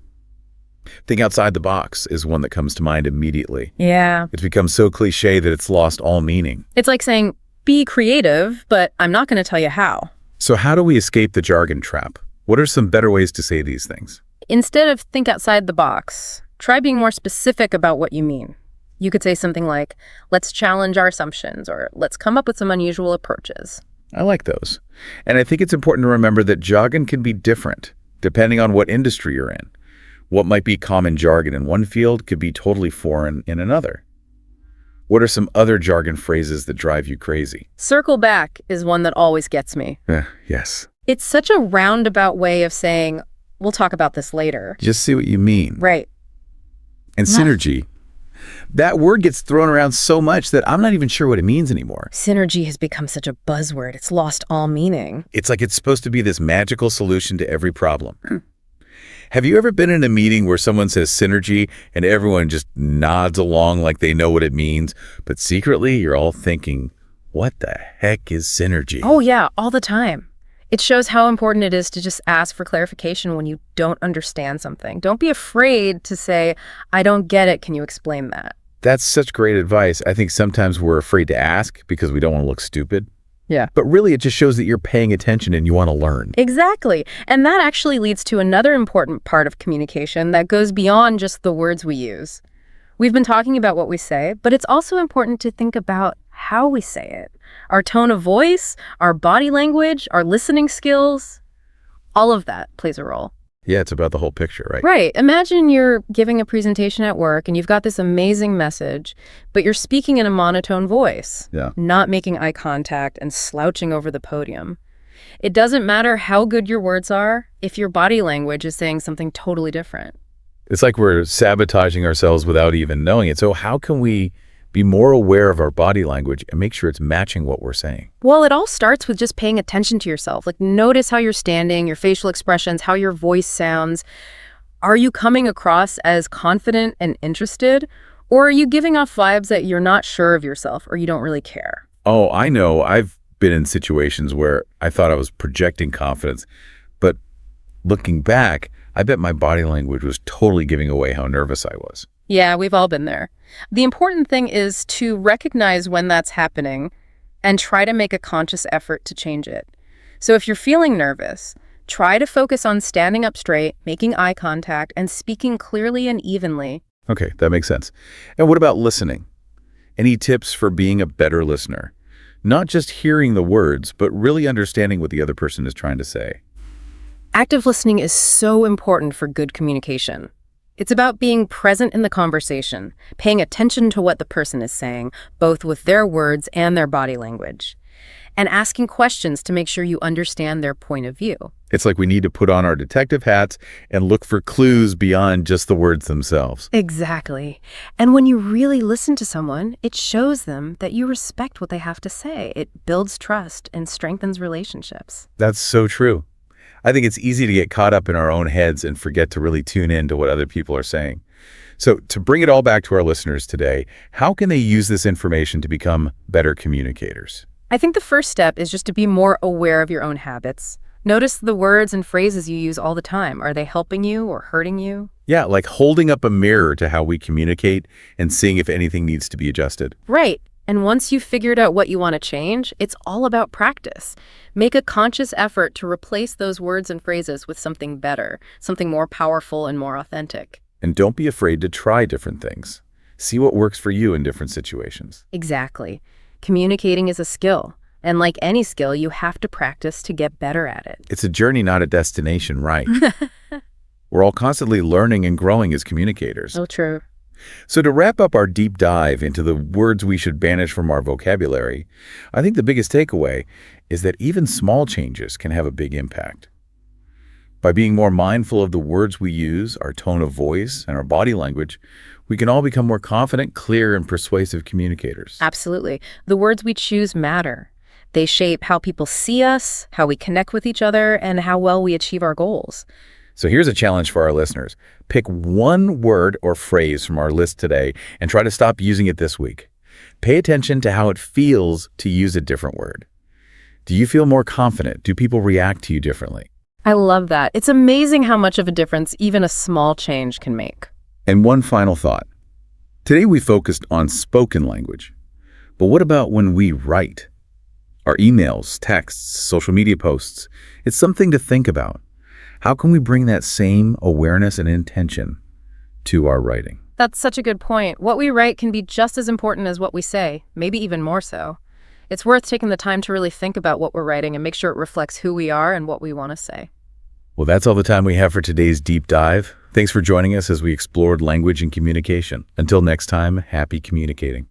Think outside the box is one that comes to mind immediately. Yeah. It's become so cliche that it's lost all meaning. It's like saying, be creative, but I'm not going to tell you how. So how do we escape the jargon trap? What are some better ways to say these things? Instead of think outside the box, try being more specific about what you mean. You could say something like, let's challenge our assumptions, or let's come up with some unusual approaches. I like those. And I think it's important to remember that jargon can be different depending on what industry you're in. What might be common jargon in one field could be totally foreign in another. What are some other jargon phrases that drive you crazy? Circle back is one that always gets me. Yes. It's such a roundabout way of saying, we'll talk about this later. Just see what you mean. Right. And synergy. That word gets thrown around so much that I'm not even sure what it means anymore. Synergy has become such a buzzword. It's lost all meaning. It's like it's supposed to be this magical solution to every problem. Have you ever been in a meeting where someone says synergy and everyone just nods along like they know what it means, but secretly you're all thinking, what the heck is synergy? Oh yeah, all the time. It shows how important it is to just ask for clarification when you don't understand something. Don't be afraid to say, I don't get it. Can you explain that? That's such great advice. I think sometimes we're afraid to ask because we don't want to look stupid. Yeah. But really, it just shows that you're paying attention and you want to learn. Exactly. And that actually leads to another important part of communication that goes beyond just the words we use. We've been talking about what we say, but it's also important to think about how we say it. Our tone of voice, our body language, our listening skills, all of that plays a role. Yeah, it's about the whole picture, right? Right. Imagine you're giving a presentation at work and you've got this amazing message, but you're speaking in a monotone voice, not making eye contact and slouching over the podium. It doesn't matter how good your words are if your body language is saying something totally different. It's like we're sabotaging ourselves without even knowing it. So how can we be more aware of our body language and make sure it's matching what we're saying? Well, it all starts with just paying attention to yourself. Like, notice how you're standing, your facial expressions, how your voice sounds. Are you coming across as confident and interested? Or are you giving off vibes that you're not sure of yourself or you don't really care? Oh, I know. I've been in situations where I thought I was projecting confidence, but looking back, I bet my body language was totally giving away how nervous I was. Yeah, we've all been there. The important thing is to recognize when that's happening and try to make a conscious effort to change it. So if you're feeling nervous, try to focus on standing up straight, making eye contact, and speaking clearly and evenly. Okay, that makes sense. And what about listening? Any tips for being a better listener? Not just hearing the words, but really understanding what the other person is trying to say. Active listening is so important for good communication. It's about being present in the conversation, paying attention to what the person is saying, both with their words and their body language, and asking questions to make sure you understand their point of view. It's like we need to put on our detective hats and look for clues beyond just the words themselves. Exactly. And when you really listen to someone, it shows them that you respect what they have to say. It builds trust and strengthens relationships. That's so true. I think it's easy to get caught up in our own heads and forget to really tune in to what other people are saying. So to bring it all back to our listeners today, how can they use this information to become better communicators? I think the first step is just to be more aware of your own habits. Notice the words and phrases you use all the time. Are they helping you or hurting you? Yeah, like holding up a mirror to how we communicate and seeing if anything needs to be adjusted. Right. And once you've figured out what you want to change, it's all about practice. Make a conscious effort to replace those words and phrases with something better, something more powerful and more authentic. And don't be afraid to try different things. See what works for you in different situations. Exactly. Communicating is a skill. And like any skill, you have to practice to get better at it. It's a journey, not a destination, right? We're all constantly learning and growing as communicators. So true. So to wrap up our deep dive into the words we should banish from our vocabulary, I think the biggest takeaway is that even small changes can have a big impact. By being more mindful of the words we use, our tone of voice, and our body language, we can all become more confident, clear, and persuasive communicators. Absolutely. The words we choose matter. They shape how people see us, how we connect with each other, and how well we achieve our goals. So here's a challenge for our listeners. Pick one word or phrase from our list today and try to stop using it this week. Pay attention to how it feels to use a different word. Do you feel more confident? Do people react to you differently? I love that. It's amazing how much of a difference even a small change can make. And one final thought. Today we focused on spoken language. But what about when we write? Our emails, texts, social media posts. It's something to think about. How can we bring that same awareness and intention to our writing? That's such a good point. What we write can be just as important as what we say, maybe even more so. It's worth taking the time to really think about what we're writing and make sure it reflects who we are and what we want to say. Well, that's all the time we have for today's deep dive. Thanks for joining us as we explored language and communication. Until next time, happy communicating.